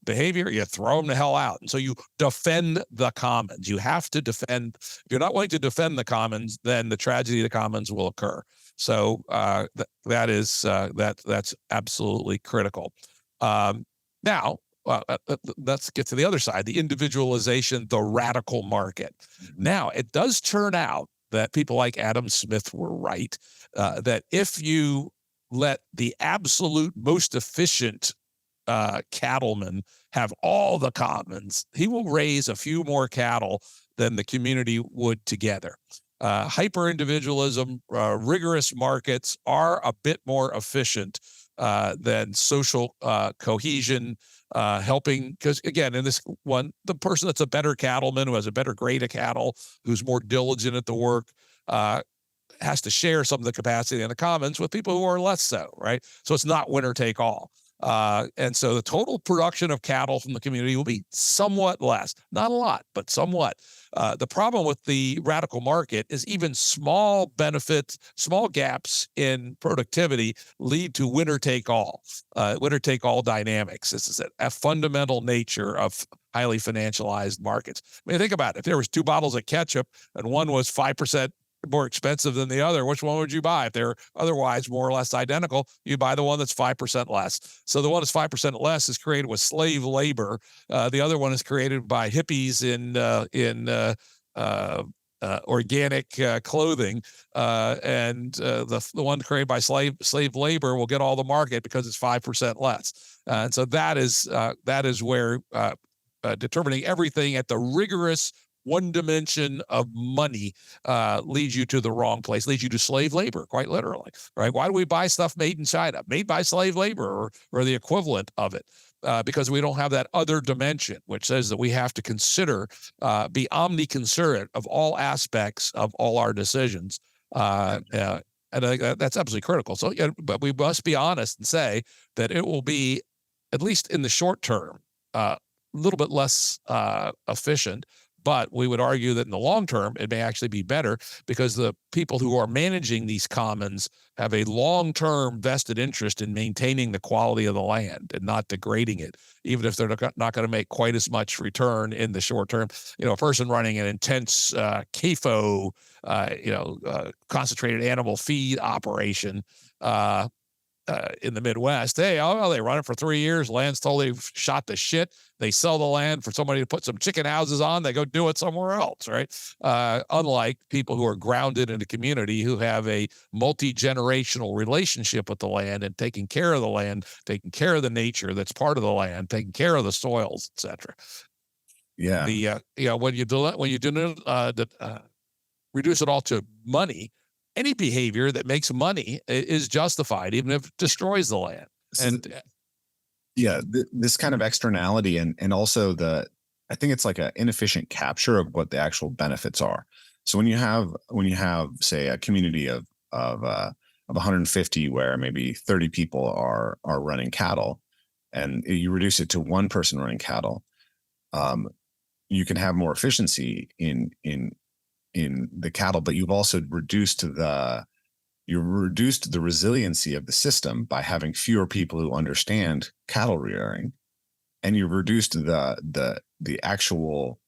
Speaker 1: behavior, you throw them the hell out. And so you defend the commons. You have to defend. If you're not willing to defend the commons, then the tragedy of the commons will occur. So that's absolutely critical. Now, let's get to the other side, the individualization, the radical market. Now, it does turn out that people like Adam Smith were right, that if you let the absolute most efficient cattleman have all the commons, he will raise a few more cattle than the community would together. Hyper-individualism, rigorous markets are a bit more efficient than social cohesion, helping, because again, in this one, the person that's a better cattleman, who has a better grade of cattle, who's more diligent at the work, has to share some of the capacity in the commons with people who are less so, right? So it's not winner take all. And so the total production of cattle from the community will be somewhat less, not a lot, but somewhat. The problem with the radical market is even small benefits, small gaps in productivity lead to winner take all dynamics. This is a fundamental nature of highly financialized markets. I mean, think about it. If there was 2 bottles of ketchup and one was 5% more expensive than the other, which one would you buy? If they're otherwise more or less identical, you buy the one that's 5% less. So the one that's 5% less is created with slave labor. The other one is created by hippies in organic clothing, and the one created by slave labor will get all the market because it's 5% less. And so that is where determining everything at the rigorous one dimension of money leads you to the wrong place, leads you to slave labor, quite literally, right? Why do we buy stuff made in China, made by slave labor or the equivalent of it? Because we don't have that other dimension, which says that we have to consider, be omniconsiderate of all aspects of all our decisions. And I think that's absolutely critical. So, but we must be honest and say that it will be, at least in the short term, a little bit less efficient, But we would argue that in the long term, it may actually be better because the people who are managing these commons have a long-term vested interest in maintaining the quality of the land and not degrading it, even if they're not going to make quite as much return in the short term. A person running an intense CAFO, concentrated animal feed operation in the Midwest, they run it for 3 years. Land's totally shot to shit. They sell the land for somebody to put some chicken houses on. They go do it somewhere else, right? Unlike people who are grounded in a community who have a multi-generational relationship with the land and taking care of the land, taking care of the nature that's part of the land, taking care of the soils, etc.
Speaker 3: Yeah.
Speaker 1: When you reduce it all to money, any behavior that makes money is justified, even if it destroys the land.
Speaker 3: This kind of externality and also I think it's like an inefficient capture of what the actual benefits are. So when you have say a community of 150 where maybe 30 people are running cattle, and you reduce it to one person running cattle, you can have more efficiency in the cattle, but you've also reduced the resiliency of the system by having fewer people who understand cattle rearing, and you've reduced the actual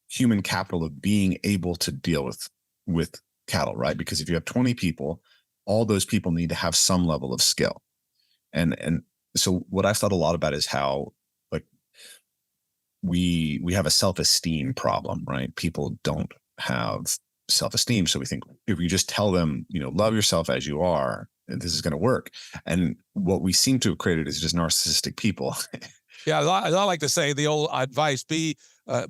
Speaker 3: human capital of being able to deal with cattle, right? Because if you have 20 people, all those people need to have some level of skill. And so what I've thought a lot about is how like we have a self-esteem problem, right? People don't have self-esteem. So we think if we just tell them, love yourself as you are, this is going to work. And what we seem to have created is just narcissistic people.
Speaker 1: Yeah, I like to say the old advice: be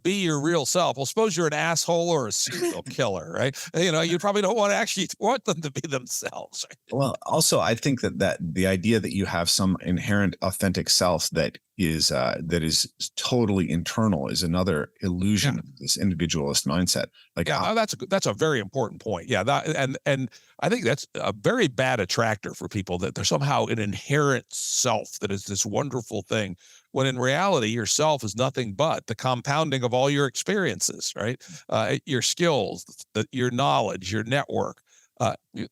Speaker 1: your real self. Well, suppose you're an asshole or a serial killer, right? You probably don't want them to be themselves. Right?
Speaker 3: Well, also, I think that the idea that you have some inherent authentic self that is totally internal is another illusion of this individualist mindset. Like,
Speaker 1: that's a very important point. Yeah, and I think that's a very bad attractor for people, that there's somehow an inherent self that is this wonderful thing, when in reality, yourself is nothing but the compounding of all your experiences, right? Your skills, your knowledge, your network.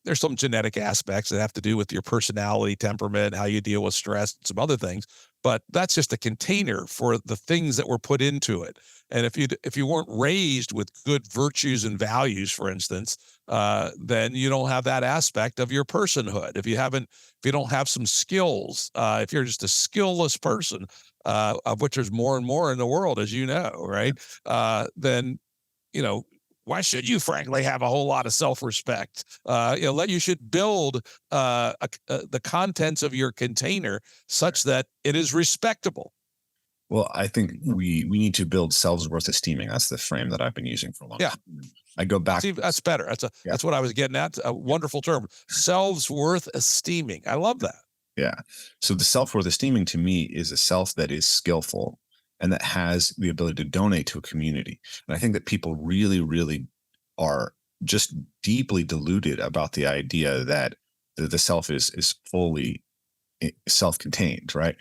Speaker 1: There's some genetic aspects that have to do with your personality, temperament, how you deal with stress, and some other things. But that's just a container for the things that were put into it. And if you weren't raised with good virtues and values, for instance, then you don't have that aspect of your personhood. If you don't have some skills, if you're just a skillless person, of which there's more and more in the world, as you know, right? Then, why should you frankly have a whole lot of self-respect? You should build the contents of your container such that it is respectable.
Speaker 3: Well, I think we need to build selves worth esteeming. That's the frame that I've been using for a long time. I go back.
Speaker 1: See, that's better. That's what I was getting at. A wonderful term. Selves worth esteeming. I love that.
Speaker 3: Yeah. So the self-worth esteeming to me is a self that is skillful and that has the ability to donate to a community. And I think that people really, really are just deeply deluded about the idea that the self is fully self-contained, right?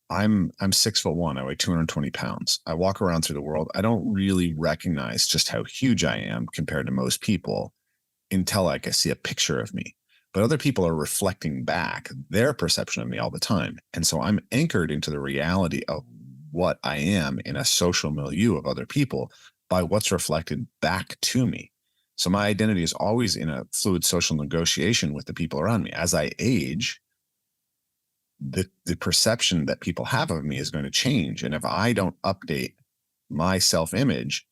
Speaker 3: I'm 6'1". I weigh 220 pounds. I walk around through the world. I don't really recognize just how huge I am compared to most people until I can see a picture of me. But other people are reflecting back their perception of me all the time. And so I'm anchored into the reality of what I am in a social milieu of other people by what's reflected back to me. So my identity is always in a fluid social negotiation with the people around me. As I age, the perception that people have of me is going to change. And if I don't update my self-image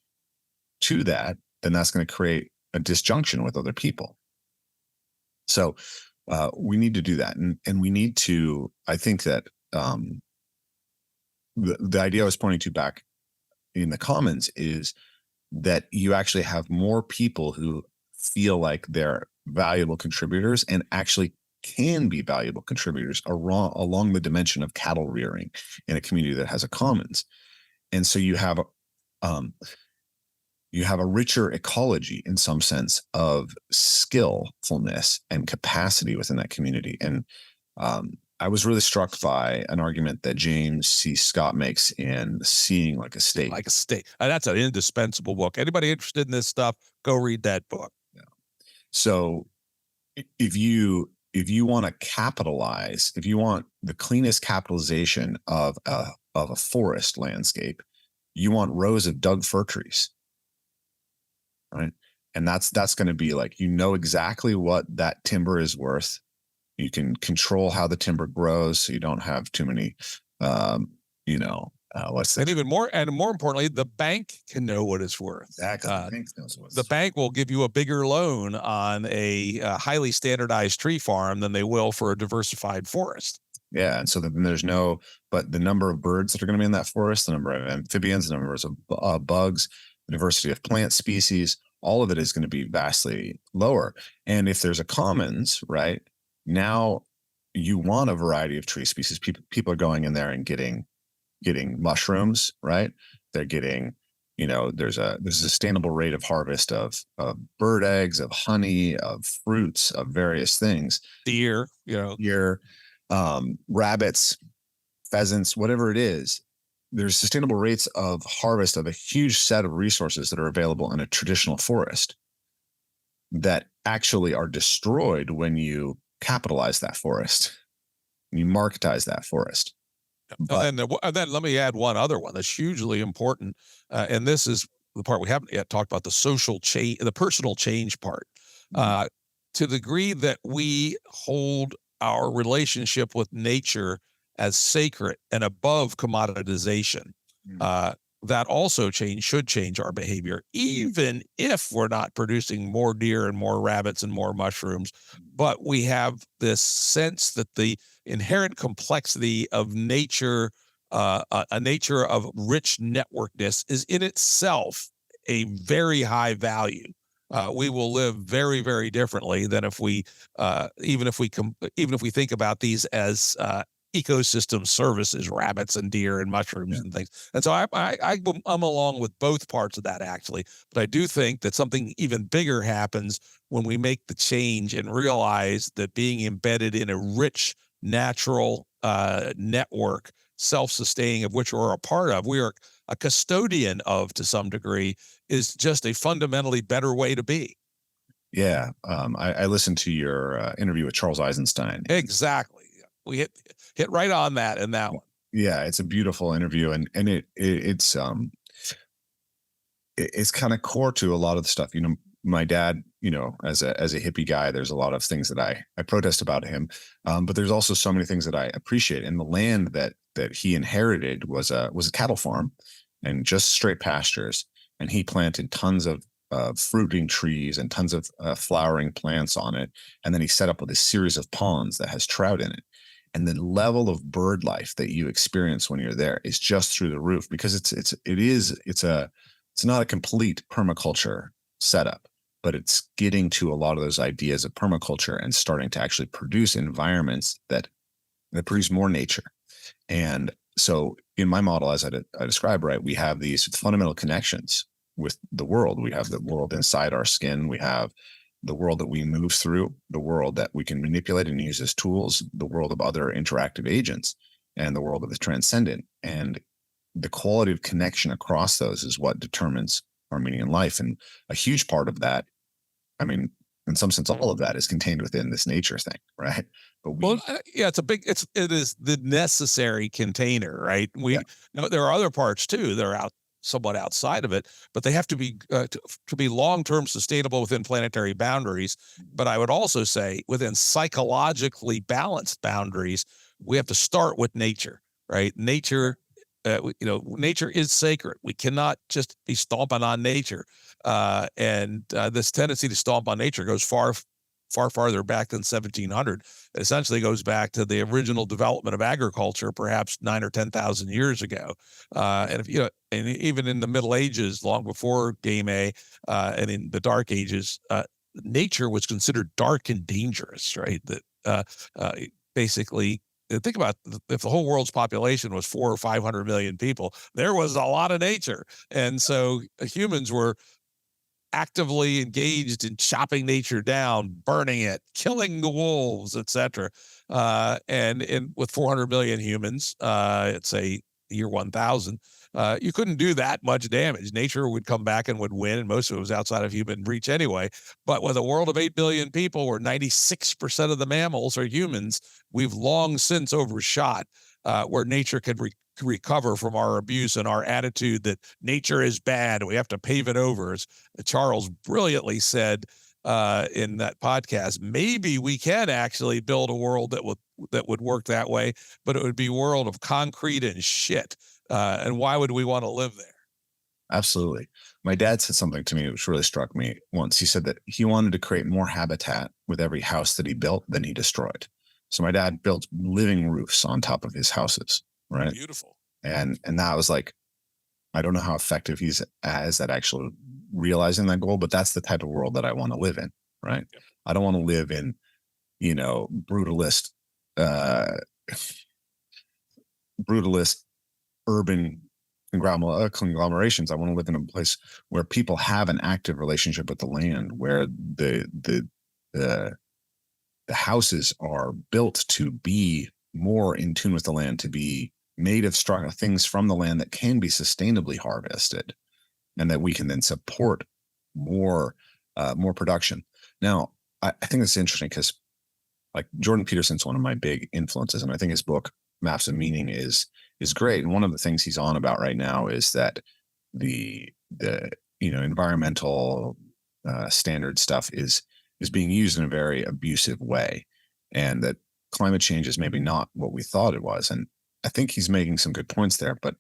Speaker 3: to that, then that's going to create a disjunction with other people. So we need to do that. And we need to, I think that the idea I was pointing to back in the commons is that you actually have more people who feel like they're valuable contributors and actually can be valuable contributors along the dimension of cattle rearing in a community that has a commons. And so you have a richer ecology in some sense of skillfulness and capacity within that community. And I was really struck by an argument that James C. Scott makes in Seeing Like a State.
Speaker 1: Like a state. That's an indispensable book. Anybody interested in this stuff, go read that book.
Speaker 3: So if you want to capitalize, if you want the cleanest capitalization of a forest landscape, you want rows of Doug fir trees, right? And that's going to be like, exactly what that timber is worth. You can control how the timber grows, so you don't have too many,
Speaker 1: And even more, and more importantly, the bank can know what it's worth.
Speaker 3: Exactly. The
Speaker 1: bank will give you a bigger loan on a highly standardized tree farm than they will for a diversified forest.
Speaker 3: Yeah, and so then but the number of birds that are going to be in that forest, the number of amphibians, the numbers of bugs, the diversity of plant species, all of it is going to be vastly lower. And if there's a commons, right, now you want a variety of tree species. People are going in there and getting mushrooms, right? They're getting, there's a sustainable rate of harvest of bird eggs, of honey, of fruits, of various things.
Speaker 1: Deer,
Speaker 3: rabbits, pheasants, whatever it is. There's sustainable rates of harvest of a huge set of resources that are available in a traditional forest that actually are destroyed when you capitalize that forest, you marketize that forest.
Speaker 1: And then let me add one other one that's hugely important. And this is the part we haven't yet talked about, the social change, the personal change part. To the degree that we hold our relationship with nature as sacred and above commoditization, that also should change our behavior, even if we're not producing more deer and more rabbits and more mushrooms. But we have this sense that the inherent complexity of nature, a nature of rich networkedness, is in itself a very high value. We will live very, very differently than if we, even if we think about these as ecosystem services, rabbits and deer and mushrooms and things. And so I'm along with both parts of that, actually. But I do think that something even bigger happens when we make the change and realize that being embedded in a rich natural network, self-sustaining, of which we're a part of, we are a custodian of to some degree, is just a fundamentally better way to be.
Speaker 3: Yeah. I listened to your interview with Charles Eisenstein.
Speaker 1: Exactly. We hit right on that in that one.
Speaker 3: Yeah, it's a beautiful interview, and it's kind of core to a lot of the stuff. My dad, as a hippie guy, there's a lot of things that I protest about him, but there's also so many things that I appreciate. And the land that he inherited was a cattle farm, and just straight pastures. And he planted tons of fruiting trees and tons of flowering plants on it. And then he set up with a series of ponds that has trout in it. And the level of bird life that you experience when you're there is just through the roof, because it's not a complete permaculture setup, but it's getting to a lot of those ideas of permaculture and starting to actually produce environments that produce more nature. And so in my model, as I described, right, we have these fundamental connections with the world. We have the world inside our skin. We have the world that we move through, the world that we can manipulate and use as tools, the world of other interactive agents, and the world of the transcendent. And the quality of connection across those is what determines our meaning in life. And a huge part of that, I mean, in some sense, all of that is contained within this nature thing, right? But
Speaker 1: it is the necessary container, right? There are other parts too that are somewhat outside of it, but they have to be to be long-term sustainable within planetary boundaries. But I would also say within psychologically balanced boundaries, we have to start with nature, right? Nature, nature is sacred. We cannot just be stomping on nature. And this tendency to stomp on nature goes far farther back than 1700. It essentially goes back to the original development of agriculture, perhaps 9,000 or 10,000 years ago. And and even in the Middle Ages, long before Game A, and in the Dark Ages, nature was considered dark and dangerous, right? That basically, think about if the whole world's population was 400 or 500 million people, there was a lot of nature. And so humans were actively engaged in chopping nature down, burning it, killing the wolves, etc. And with 400 million humans, it's a year 1000. You couldn't do that much damage. Nature would come back and would win, and most of it was outside of human reach anyway. But with a world of 8 billion people, where 96% of the mammals are humans, we've long since overshot where nature could recover from our abuse and our attitude that nature is bad and we have to pave it over. As Charles brilliantly said in that podcast, maybe we can actually build a world that would work that way, but it would be a world of concrete and shit. And why would we want to live there?
Speaker 3: Absolutely. My dad said something to me which really struck me once. He said that he wanted to create more habitat with every house that he built than he destroyed. So my dad built living roofs on top of his houses, right?
Speaker 1: Beautiful.
Speaker 3: And that was like, I don't know how effective he's as at actually realizing that goal, but that's the type of world that I want to live in, right? Yep. I don't want to live in, brutalist urban conglomerations. I want to live in a place where people have an active relationship with the land, where the houses are built to be more in tune with the land, to be made of strong things from the land that can be sustainably harvested, and that we can then support more production. Now, I think it's interesting because, like, Jordan Peterson's one of my big influences, and I think his book Maps of Meaning is great. And one of the things he's on about right now is that the environmental standard stuff is being used in a very abusive way, and that climate change is maybe not what we thought it was. And I think he's making some good points there, but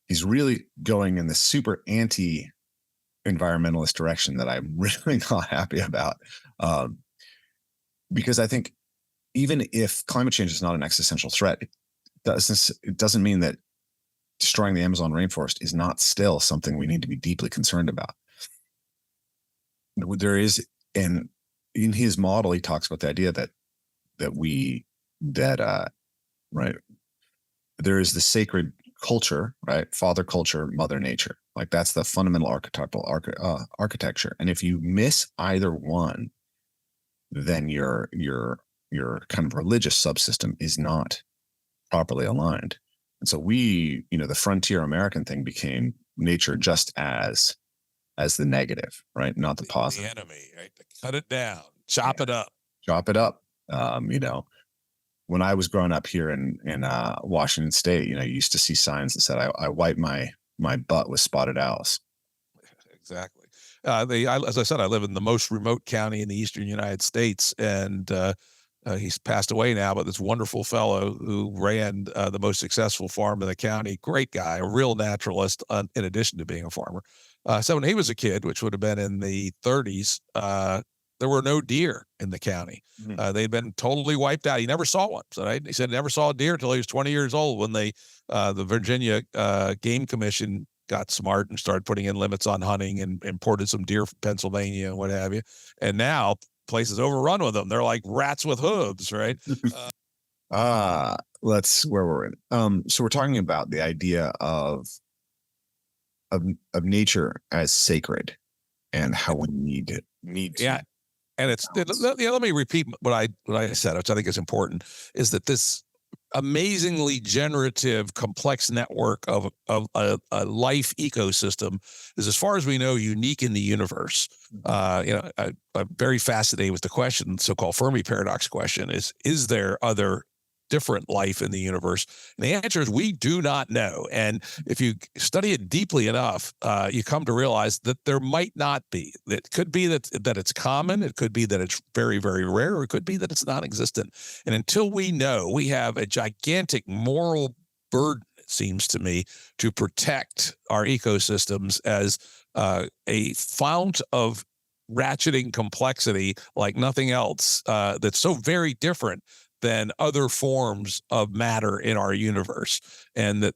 Speaker 3: he's really going in the super anti-environmentalist direction that I'm really not happy about. Because I think even if climate change is not an existential threat, it doesn't mean that destroying the Amazon rainforest is not still something we need to be deeply concerned about. There is, and in his model, he talks about the idea that right, there is the sacred culture, right? Father culture, mother nature. Like, that's the fundamental archetypal architecture. And if you miss either one, then your kind of religious subsystem is not properly aligned. And so the frontier American thing became nature just as the negative, right? Not the positive.
Speaker 1: The enemy, right? Cut it down, chop it up.
Speaker 3: Chop it up. When I was growing up here in Washington State, you used to see signs that said, I wipe my butt with spotted owls.
Speaker 1: Exactly. As I said, I live in the most remote county in the eastern United States, and he's passed away now, but this wonderful fellow who ran the most successful farm in the county, great guy, a real naturalist, in addition to being a farmer. So when he was a kid, which would have been in the 30s, there were no deer in the county. Mm-hmm. They'd been totally wiped out. He never saw one. So he said never saw a deer until he was 20 years old, when the Virginia Game Commission got smart and started putting in limits on hunting and imported some deer from Pennsylvania and what have you. And now place is overrun with them. They're like rats with hooves, right?
Speaker 3: Where we're in. So we're talking about the idea of nature as sacred, and how we need to.
Speaker 1: Yeah. And let me repeat what I said, which I think is important, is that this amazingly generative, complex network of a life ecosystem is, as far as we know, unique in the universe. I'm very fascinated with the question, so-called Fermi paradox question, is there other different life in the universe? And the answer is we do not know. And if you study it deeply enough, you come to realize that there might not be. It could be that it's common. It could be that it's very, very rare. Or it could be that it's non-existent. And until we know, we have a gigantic moral burden, it seems to me, to protect our ecosystems as a fount of ratcheting complexity like nothing else, that's so very different than other forms of matter in our universe. And that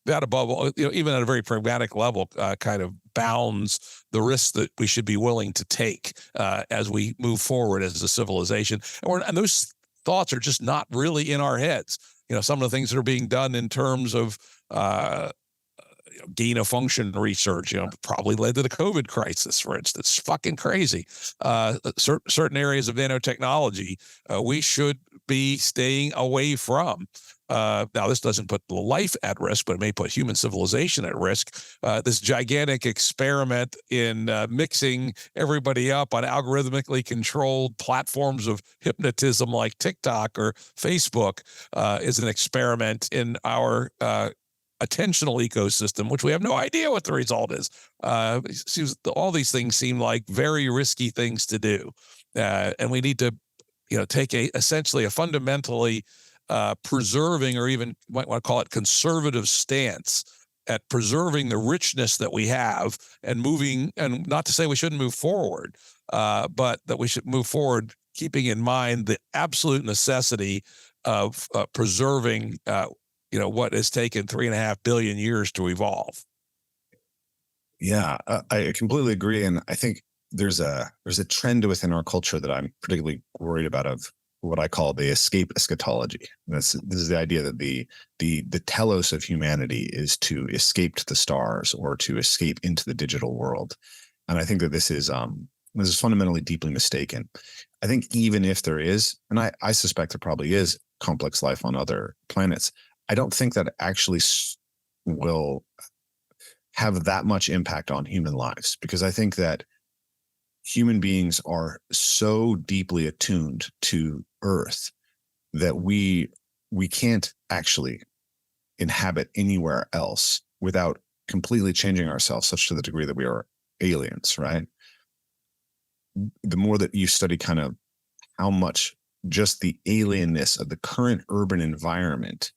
Speaker 1: above all, even at a very pragmatic level, kind of bounds the risks that we should be willing to take as we move forward as a civilization. And those thoughts are just not really in our heads. Some of the things that are being done in terms of gain of function research, probably led to the COVID crisis, for instance. Fucking crazy. Certain areas of nanotechnology, we should be staying away from. Now, this doesn't put life at risk, but it may put human civilization at risk. This gigantic experiment in mixing everybody up on algorithmically controlled platforms of hypnotism like TikTok or Facebook is an experiment in our attentional ecosystem, which we have no idea what the result is. All these things seem like very risky things to do. And we need to, take essentially a fundamentally preserving, or even might want to call it conservative stance at preserving the richness that we have and moving, and not to say we shouldn't move forward, but that we should move forward keeping in mind the absolute necessity of preserving what has taken 3.5 billion years to evolve.
Speaker 3: Yeah, I completely agree. And I think there's a trend within our culture that I'm particularly worried about, of what I call the escape eschatology. This is the idea that the telos of humanity is to escape to the stars or to escape into the digital world. And I think that this is fundamentally deeply mistaken. I think even if there is, and I suspect there probably is, complex life on other planets, I don't think that actually will have that much impact on human lives, because I think that human beings are so deeply attuned to Earth that we can't actually inhabit anywhere else without completely changing ourselves, such to the degree that we are aliens, right? The more that you study kind of how much just the alienness of the current urban environment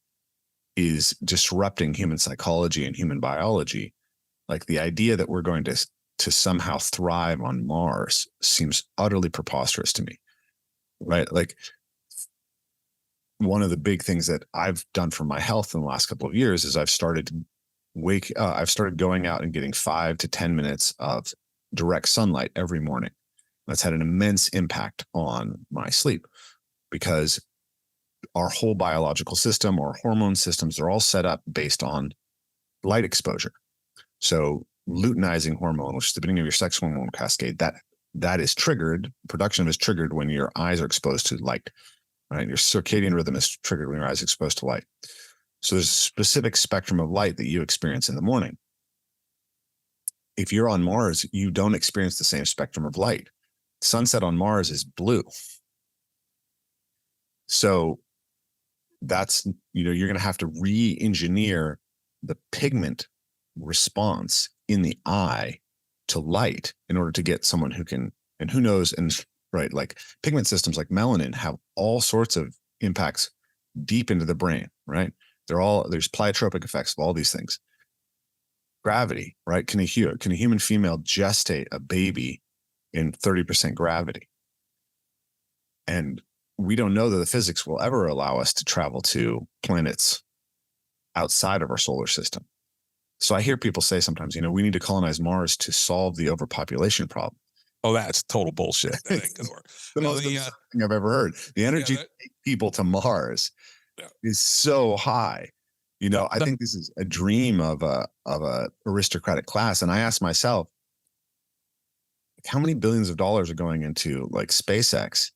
Speaker 3: is disrupting human psychology and human biology, like the idea that we're going to somehow thrive on Mars seems utterly preposterous to me, right? Like, one of the big things that I've done for my health in the last couple of years is I've started going out and getting 5 to 10 minutes of direct sunlight every morning. That's had an immense impact on my sleep, because our whole biological system, our hormone systems, are all set up based on light exposure. So luteinizing hormone, which is the beginning of your sex hormone cascade, that is triggered. Production is triggered when your eyes are exposed to light, right? Your circadian rhythm is triggered when your eyes are exposed to light. So there's a specific spectrum of light that you experience in the morning. If you're on Mars, you don't experience the same spectrum of light. Sunset on Mars is blue. So that's, you're going to have to re-engineer the pigment response in the eye to light in order to get someone who can, and who knows, and right, like pigment systems like melanin have all sorts of impacts deep into the brain, right? There's pleiotropic effects of all these things. Gravity, right? Can a human female gestate a baby in 30% gravity? And we don't know that the physics will ever allow us to travel to planets outside of our solar system. So I hear people say sometimes, we need to colonize Mars to solve the overpopulation problem.
Speaker 1: Oh, that's total bullshit. That ain't gonna work.
Speaker 3: The most thing I've ever heard. The energy to take people to Mars is so high. I think this is a dream of a aristocratic class. And I ask myself, how many billions of dollars are going into like SpaceX?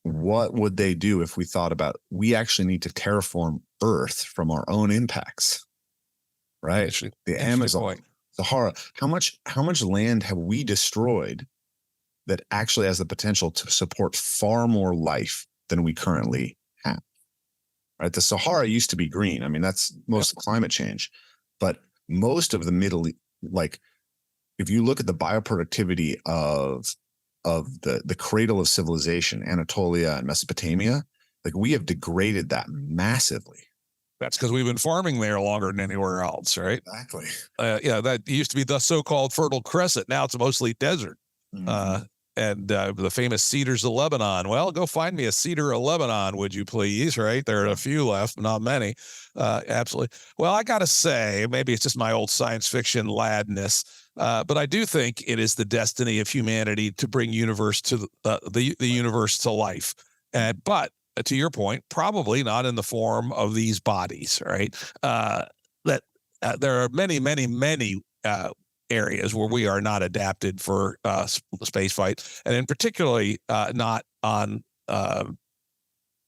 Speaker 3: What would they do if we thought about, we actually need to terraform Earth from our own impacts, right? The Amazon, Sahara. How much land have we destroyed that actually has the potential to support far more life than we currently have? Right? The Sahara used to be green. I mean, that's most of climate change, but most of the if you look at the bioproductivity of the cradle of civilization, Anatolia and Mesopotamia, like we have degraded that massively.
Speaker 1: That's because we've been farming there longer than anywhere else, right?
Speaker 3: Exactly.
Speaker 1: That used to be the so-called Fertile Crescent. Now it's mostly desert. Mm-hmm. And the famous cedars of Lebanon. Well, go find me a cedar of Lebanon, would you please? Right? There are a few left, not many. Absolutely. Well, I got to say, maybe it's just my old science fiction ladness, but I do think it is the destiny of humanity to bring the universe to life. But to your point, probably not in the form of these bodies, right? That there are many, many, many areas where we are not adapted for space flight, and in particularly not on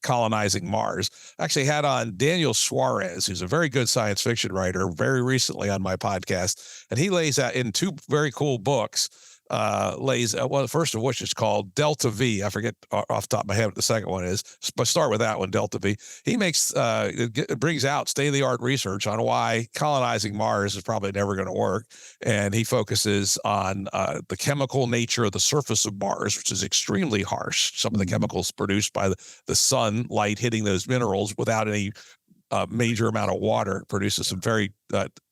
Speaker 1: colonizing Mars. Actually had on Daniel Suarez, who's a very good science fiction writer, very recently on my podcast, and he lays out in two very cool books. Well, the first of which is called Delta V. I forget off the top of my head what the second one is, but start with that one, Delta V. He makes it brings out state-of-the-art research on why colonizing Mars is probably never going to work, and he focuses on the chemical nature of the surface of Mars, which is extremely harsh. Some of the chemicals produced by the sunlight hitting those minerals without any major amount of water produces some very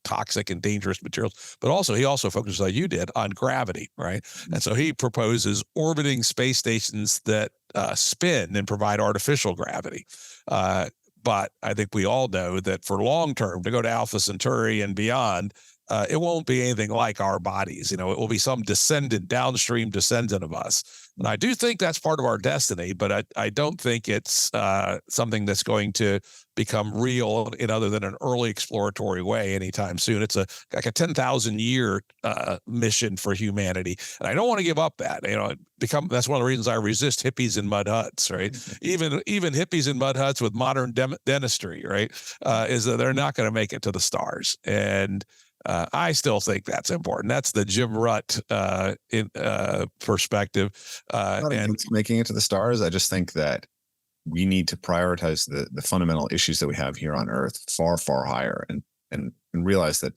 Speaker 1: toxic and dangerous materials. But also, he also focuses, like you did, on gravity, right? And so he proposes orbiting space stations that spin and provide artificial gravity. But I think we all know that for long term, to go to Alpha Centauri and beyond, it won't be anything like our bodies. It will be some downstream descendant of us. And I do think that's part of our destiny, but I don't think it's something that's going to become real in other than an early exploratory way anytime soon. It's like a 10,000-year mission for humanity, and I don't want to give up that. That's one of the reasons I resist hippies in mud huts, right? Even hippies in mud huts with modern dentistry, right? Is that they're not going to make it to the stars, and I still think that's important. That's the Jim Rutt perspective.
Speaker 3: And making it to the stars, I just think that we need to prioritize the fundamental issues that we have here on Earth far, far higher, and realize that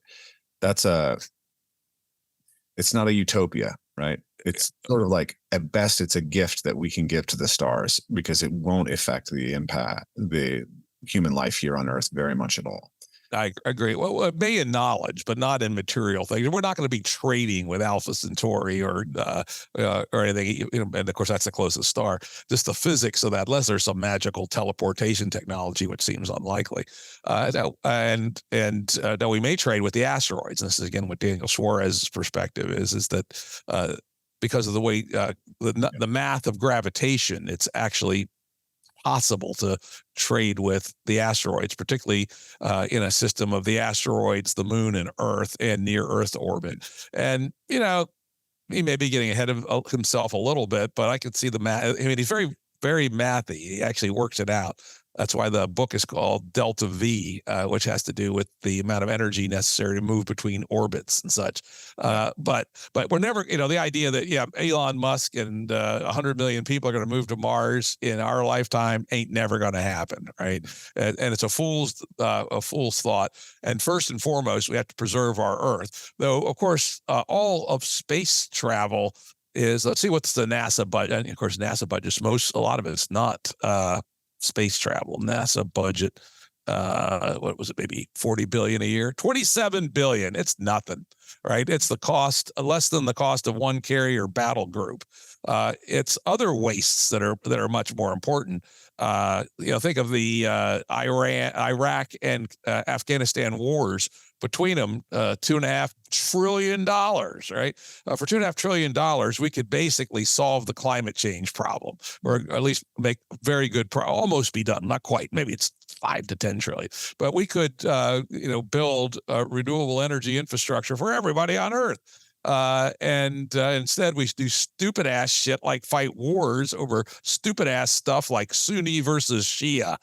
Speaker 3: it's not a utopia, right? It's sort of like, at best, it's a gift that we can give to the stars because it won't affect the human life here on Earth very much at all.
Speaker 1: I agree. Well, it may in knowledge, but not in material things. We're not going to be trading with Alpha Centauri or anything. And of course, that's the closest star. Just the physics of that, unless there's some magical teleportation technology, which seems unlikely. And we may trade with the asteroids. And this is again what Daniel Suarez's perspective is that because of the way the math of gravitation, it's actually possible to trade with the asteroids, particularly in a system of the asteroids, the moon, and Earth, and near Earth orbit. And he may be getting ahead of himself a little bit, but I could see the math. I mean, he's very, very mathy. He actually works it out. That's why the book is called Delta V, which has to do with the amount of energy necessary to move between orbits and such. But we're never, the idea that, Elon Musk and 100 million people are going to move to Mars in our lifetime ain't never going to happen, right? And it's a fool's thought. And first and foremost, we have to preserve our Earth. Though, of course, all of space travel is, let's see, what's the NASA budget? And of course, NASA budget, a lot of it's not space travel. NASA budget, what was it, maybe 40 billion a year, 27 billion. It's nothing, right? It's the cost, less than the cost of one carrier battle group. It's other wastes that are much more important. Think of the Iraq and Afghanistan wars. Between them, $2.5 trillion, right? For $2.5 trillion, we could basically solve the climate change problem, or at least make very good, almost be done. Not quite. Maybe it's 5 to 10 trillion, but we could, build renewable energy infrastructure for everybody on Earth. Instead we do stupid ass shit like fight wars over stupid ass stuff like Sunni versus Shia,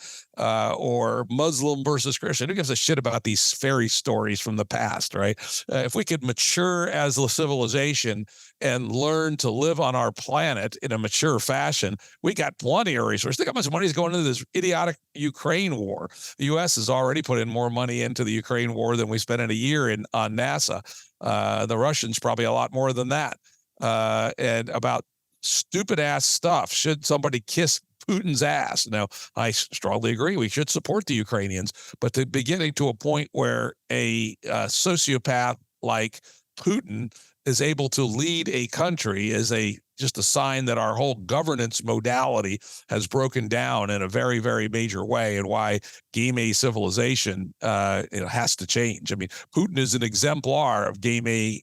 Speaker 1: or Muslim versus Christian. Who gives a shit about these fairy stories from the past, right? If we could mature as a civilization and learn to live on our planet in a mature fashion, we got plenty of resources. Think how much money is going into this idiotic Ukraine war. The U.S. has already put in more money into the Ukraine war than we spent in a year on NASA. The Russians probably a lot more than that. And about stupid ass stuff. Should somebody kiss Putin's ass? Now, I strongly agree. We should support the Ukrainians, but to be getting to a point where a sociopath like Putin is able to lead a country is just a sign that our whole governance modality has broken down in a very, very major way, and why game A civilization has to change. I mean, Putin is an exemplar of game A,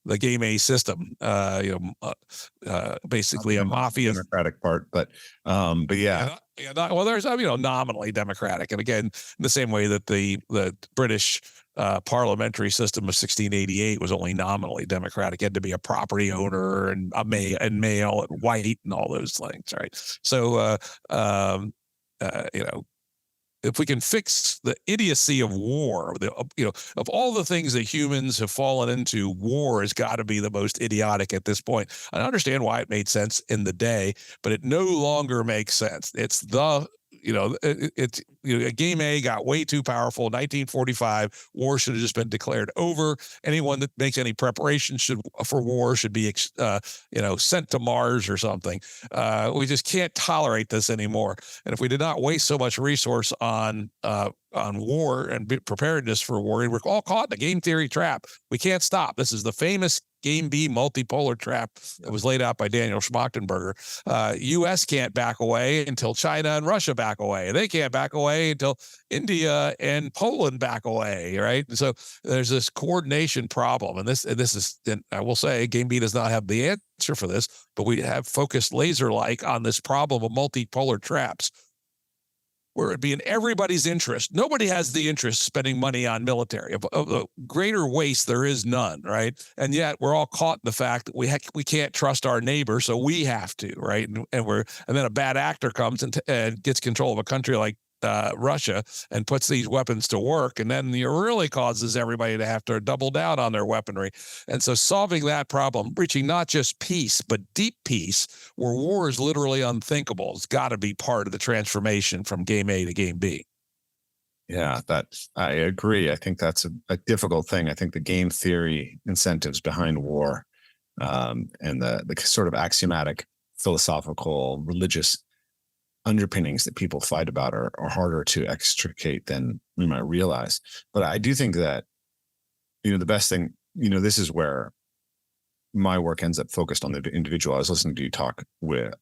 Speaker 1: the game A system. Basically a mafia
Speaker 3: democratic part, but yeah.
Speaker 1: Well, there's nominally democratic, and again, in the same way that the British parliamentary system of 1688 was only nominally democratic. You had to be a property owner and male and white and all those things, right? So, if we can fix the idiocy of war, of all the things that humans have fallen into, war has got to be the most idiotic at this point. I understand why it made sense in the day, but it no longer makes sense. It's Game A got way too powerful. 1945, war should have just been declared over. Anyone that makes any preparation for war should be, sent to Mars or something. We just can't tolerate this anymore. And if we did not waste so much resource on war and preparedness for war, and we're all caught in the game theory trap. We can't stop. This is the famous Game B multipolar trap that was laid out by Daniel Schmachtenberger. U.S. can't back away until China and Russia back away. They can't back away until India and Poland back away, right? So there's this coordination problem, and this is, and I will say, Game B does not have the answer for this, but we have focused laser-like on this problem of multipolar traps, where it'd be in everybody's interest. Nobody has the interest spending money on military. Of greater waste, there is none, right? And yet we're all caught in the fact that we can't trust our neighbor, so we have to, right? And then a bad actor comes and gets control of a country like Russia and puts these weapons to work, and then it really causes everybody to have to double down on their weaponry. And so solving that problem, reaching not just peace, but deep peace, where war is literally unthinkable, has got to be part of the transformation from Game A to Game B.
Speaker 3: Yeah, I agree. I think that's a difficult thing. I think the game theory incentives behind war and the sort of axiomatic, philosophical, religious underpinnings that people fight about are harder to extricate than we might realize. But I do think that, the best thing, this is where my work ends up focused on the individual. I was listening to you talk with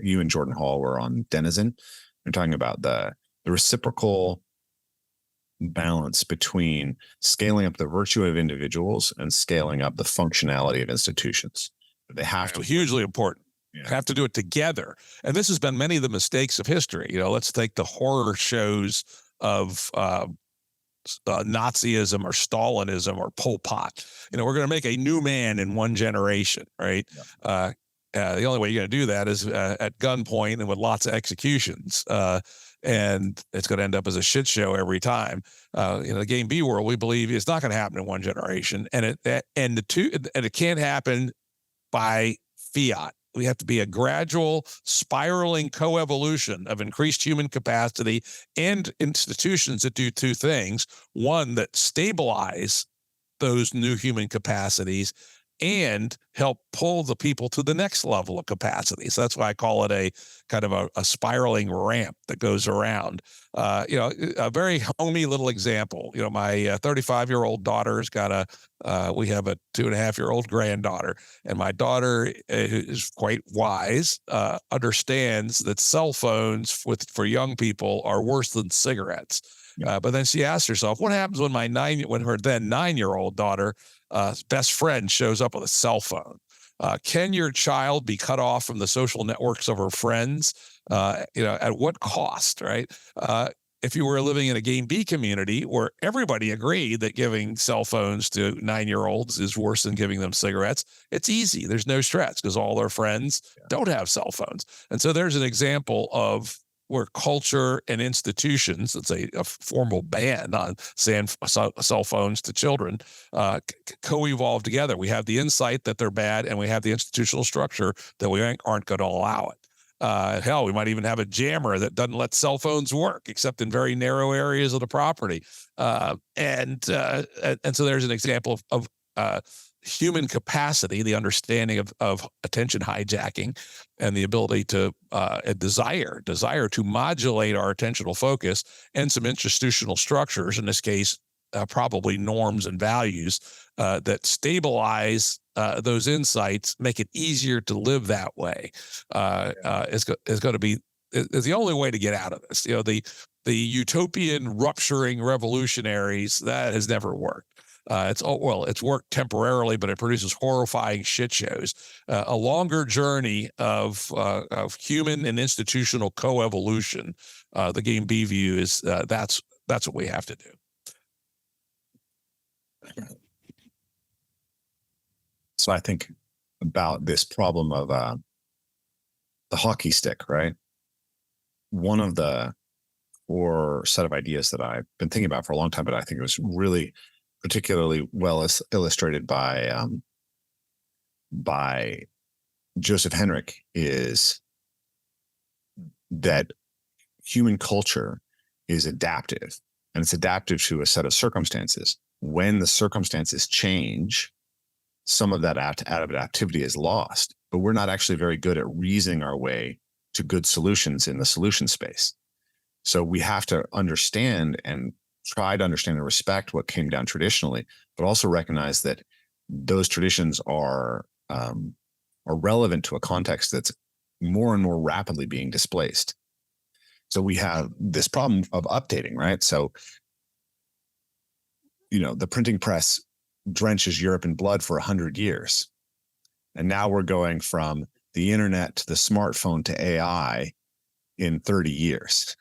Speaker 3: you and Jordan Hall were on Denizen. You're talking about the reciprocal balance between scaling up the virtue of individuals and scaling up the functionality of institutions. They have to
Speaker 1: hugely important. Have to do it together. And this has been many of the mistakes of history. Let's take the horror shows of Nazism or Stalinism or Pol Pot. We're going to make a new man in one generation, right? Yeah. The only way you're going to do that is at gunpoint and with lots of executions. And it's going to end up as a shit show every time. The Game B world, we believe, is not going to happen in one generation, and it can't happen by fiat. We have to be a gradual, spiraling coevolution of increased human capacity and institutions that do two things. One, that stabilize those new human capacities and help pull the people to the next level of capacity. So that's why I call it a kind of a spiraling ramp that goes around. A very homey little example. My 35-year-old daughter's got we have a 2.5-year-old granddaughter, and my daughter, who is quite wise, understands that cell phones for young people are worse than cigarettes. But then she asks herself, what happens when her then 9-year-old daughter best friend shows up with a cell phone? Can your child be cut off from the social networks of her friends? At what cost, right? If you were living in a Game B community where everybody agreed that giving cell phones to 9-year-olds is worse than giving them cigarettes, it's easy. There's no stress because all their friends don't have cell phones. And so there's an example of where culture and institutions, let's say a formal ban on saying cell phones to children, co-evolve together. We have the insight that they're bad, and we have the institutional structure that we aren't going to allow it. Hell, we might even have a jammer that doesn't let cell phones work except in very narrow areas of the property. And so there's an example of human capacity, the understanding of attention hijacking, and the ability to desire to modulate our attentional focus, and some institutional structures, in this case, probably norms and values that stabilize those insights, make it easier to live that way. Is going to be is the only way to get out of this. The utopian rupturing revolutionaries, that has never worked. It's worked temporarily, but it produces horrifying shit shows. A longer journey of human and institutional coevolution. The Game B view is that's what we have to do.
Speaker 3: So I think about this problem of the hockey stick, right? One of the core set of ideas that I've been thinking about for a long time, but I think it was really particularly well illustrated by Joseph Henrich, is that human culture is adaptive, and it's adaptive to a set of circumstances. When the circumstances change, some of that adaptivity is lost, but we're not actually very good at reasoning our way to good solutions in the solution space. So we have to understand and try to understand and respect what came down traditionally, but also recognize that those traditions are relevant to a context that's more and more rapidly being displaced. So we have this problem of updating, right? So, the printing press drenches Europe in blood for 100 years. And now we're going from the internet to the smartphone to AI in 30 years.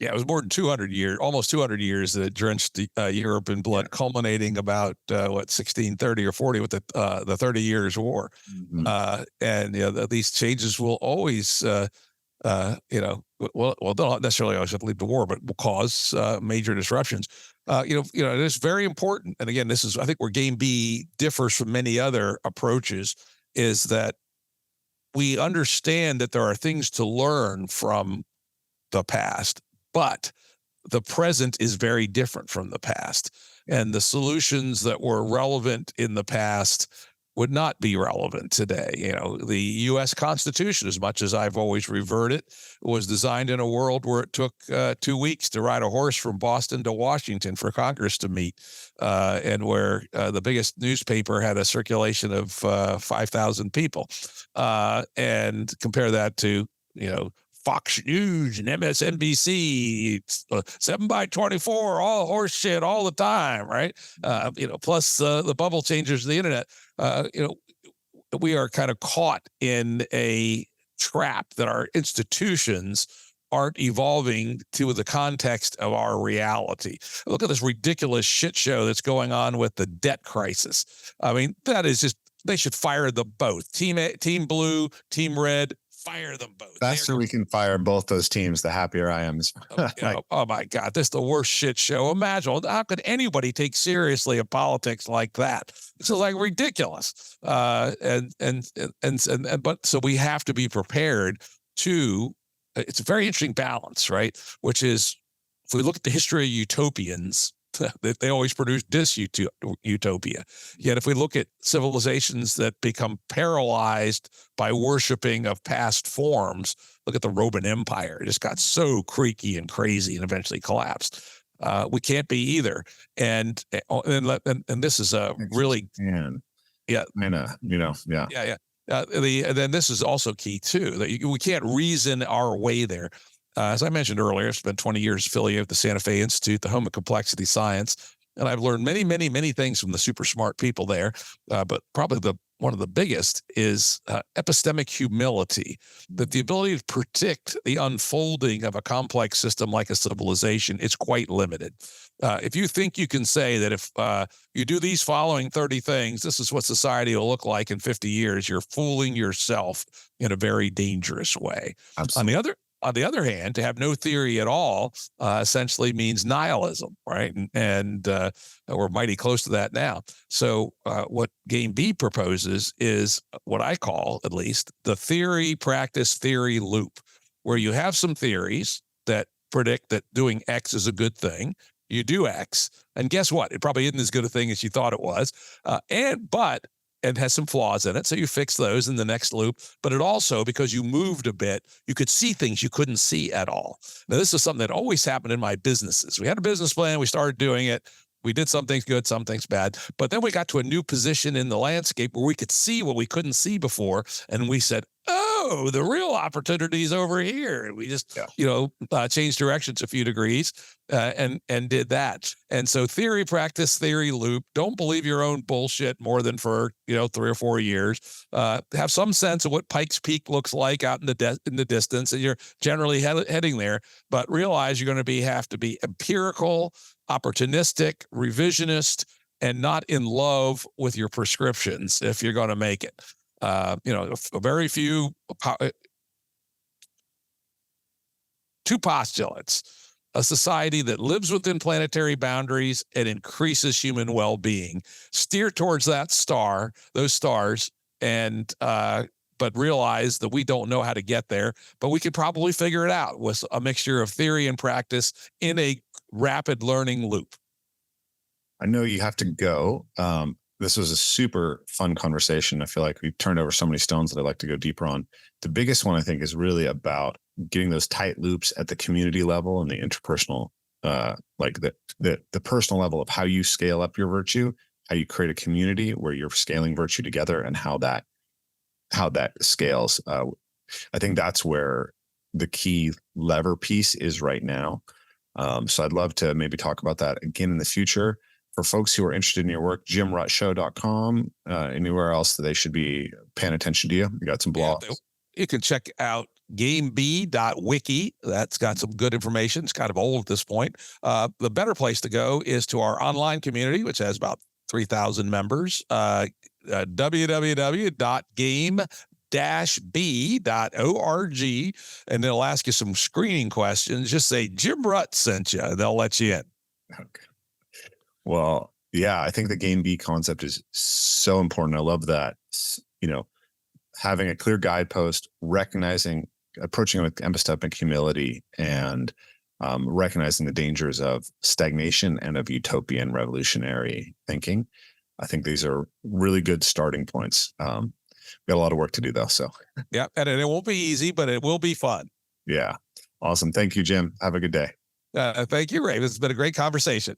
Speaker 1: Yeah, it was more than 200 years, almost 200 years that it drenched Europe in blood, culminating about 1630 or 40 with the 30 Years' War.
Speaker 3: Mm-hmm.
Speaker 1: And these changes will always, well, they'll not necessarily always have to lead to war, but will cause major disruptions. It is very important. And again, this is, I think, where Game B differs from many other approaches, is that we understand that there are things to learn from the past, but the present is very different from the past. And the solutions that were relevant in the past would not be relevant today. The U.S. Constitution, as much as I've always revered it, was designed in a world where it took 2 weeks to ride a horse from Boston to Washington for Congress to meet, and where the biggest newspaper had a circulation of 5,000 people. And compare that to, Fox News and MSNBC, 7x24, all horse shit all the time, right? Plus the bubble changers of the internet. We are kind of caught in a trap that our institutions aren't evolving to the context of our reality. Look at this ridiculous shit show that's going on with the debt crisis. I mean, that is just, they should fire them both. Team Blue, Team Red, fire them both.
Speaker 3: Faster we can fire both those teams, the happier I am.
Speaker 1: Oh my God, this is the worst shit show. Imagine, how could anybody take seriously a politics like that? It's like ridiculous. But so we have to be prepared to. It's a very interesting balance, right? Which is, if we look at the history of utopians, they always produce dystopia. Yet if we look at civilizations that become paralyzed by worshiping of past forms, look at the Roman Empire. It just got so creaky and crazy and eventually collapsed. We can't be either. And this is a really,
Speaker 3: yeah.
Speaker 1: And then this is also key too, that we can't reason our way there. As I mentioned earlier, I've spent 20 years affiliated with the Santa Fe Institute, the home of complexity science, and I've learned many, many, many things from the super smart people there. But probably one of the biggest is epistemic humility, that the ability to predict the unfolding of a complex system like a civilization is quite limited. If you think you can say that if you do these following 30 things, this is what society will look like in 50 years, you're fooling yourself in a very dangerous way.
Speaker 3: Absolutely.
Speaker 1: On the other hand, to have no theory at all essentially means nihilism, right? And we're mighty close to that now. So what Game B proposes is what I call, at least, the theory, practice, theory loop, where you have some theories that predict that doing X is a good thing. You do X, and guess what? It probably isn't as good a thing as you thought it was. And has some flaws in it. So you fix those in the next loop. But it also, because you moved a bit, you could see things you couldn't see at all. Now, this is something that always happened in my businesses. We had a business plan. We started doing it. We did some things good, some things bad. But then we got to a new position in the landscape where we could see what we couldn't see before. And we said, oh, the real opportunity is over here. And we just, changed directions a few degrees and did that. And so theory, practice, theory loop. Don't believe your own bullshit more than for 3 or 4 years. Have some sense of what Pikes Peak looks like out in the distance, and you're generally heading there. But realize you're going to have to be empirical, opportunistic, revisionist, and not in love with your prescriptions if you're going to make it. Very few, two postulates: a society that lives within planetary boundaries and increases human well-being. Steer towards those stars, and but realize that we don't know how to get there, but we could probably figure it out with a mixture of theory and practice in a rapid learning loop.
Speaker 3: I know you have to go. This was a super fun conversation. I feel like we've turned over so many stones that I'd like to go deeper on. The biggest one, I think, is really about getting those tight loops at the community level and the interpersonal, like the personal level of how you scale up your virtue, how you create a community where you're scaling virtue together, and how that scales. I think that's where the key lever piece is right now. So I'd love to maybe talk about that again in the future. For folks who are interested in your work, jimruttshow.com, anywhere else that they should be paying attention to you. You got some blogs.
Speaker 1: Yeah, you can check out gameb.wiki. That's got some good information. It's kind of old at this point. The better place to go is to our online community, which has about 3,000 members. www.game-b.org, and they'll ask you some screening questions. Just say Jim Rutt sent you, and they'll let you in.
Speaker 3: Okay. Well, yeah, I think the Game B concept is so important. I love that, having a clear guidepost, approaching it with epistemic humility, and recognizing the dangers of stagnation and of utopian revolutionary thinking. I think these are really good starting points. We got a lot of work to do, though. So,
Speaker 1: yeah, and it won't be easy, but it will be fun.
Speaker 3: Yeah. Awesome. Thank you, Jim. Have a good day.
Speaker 1: Thank you, Ray. This has been a great conversation.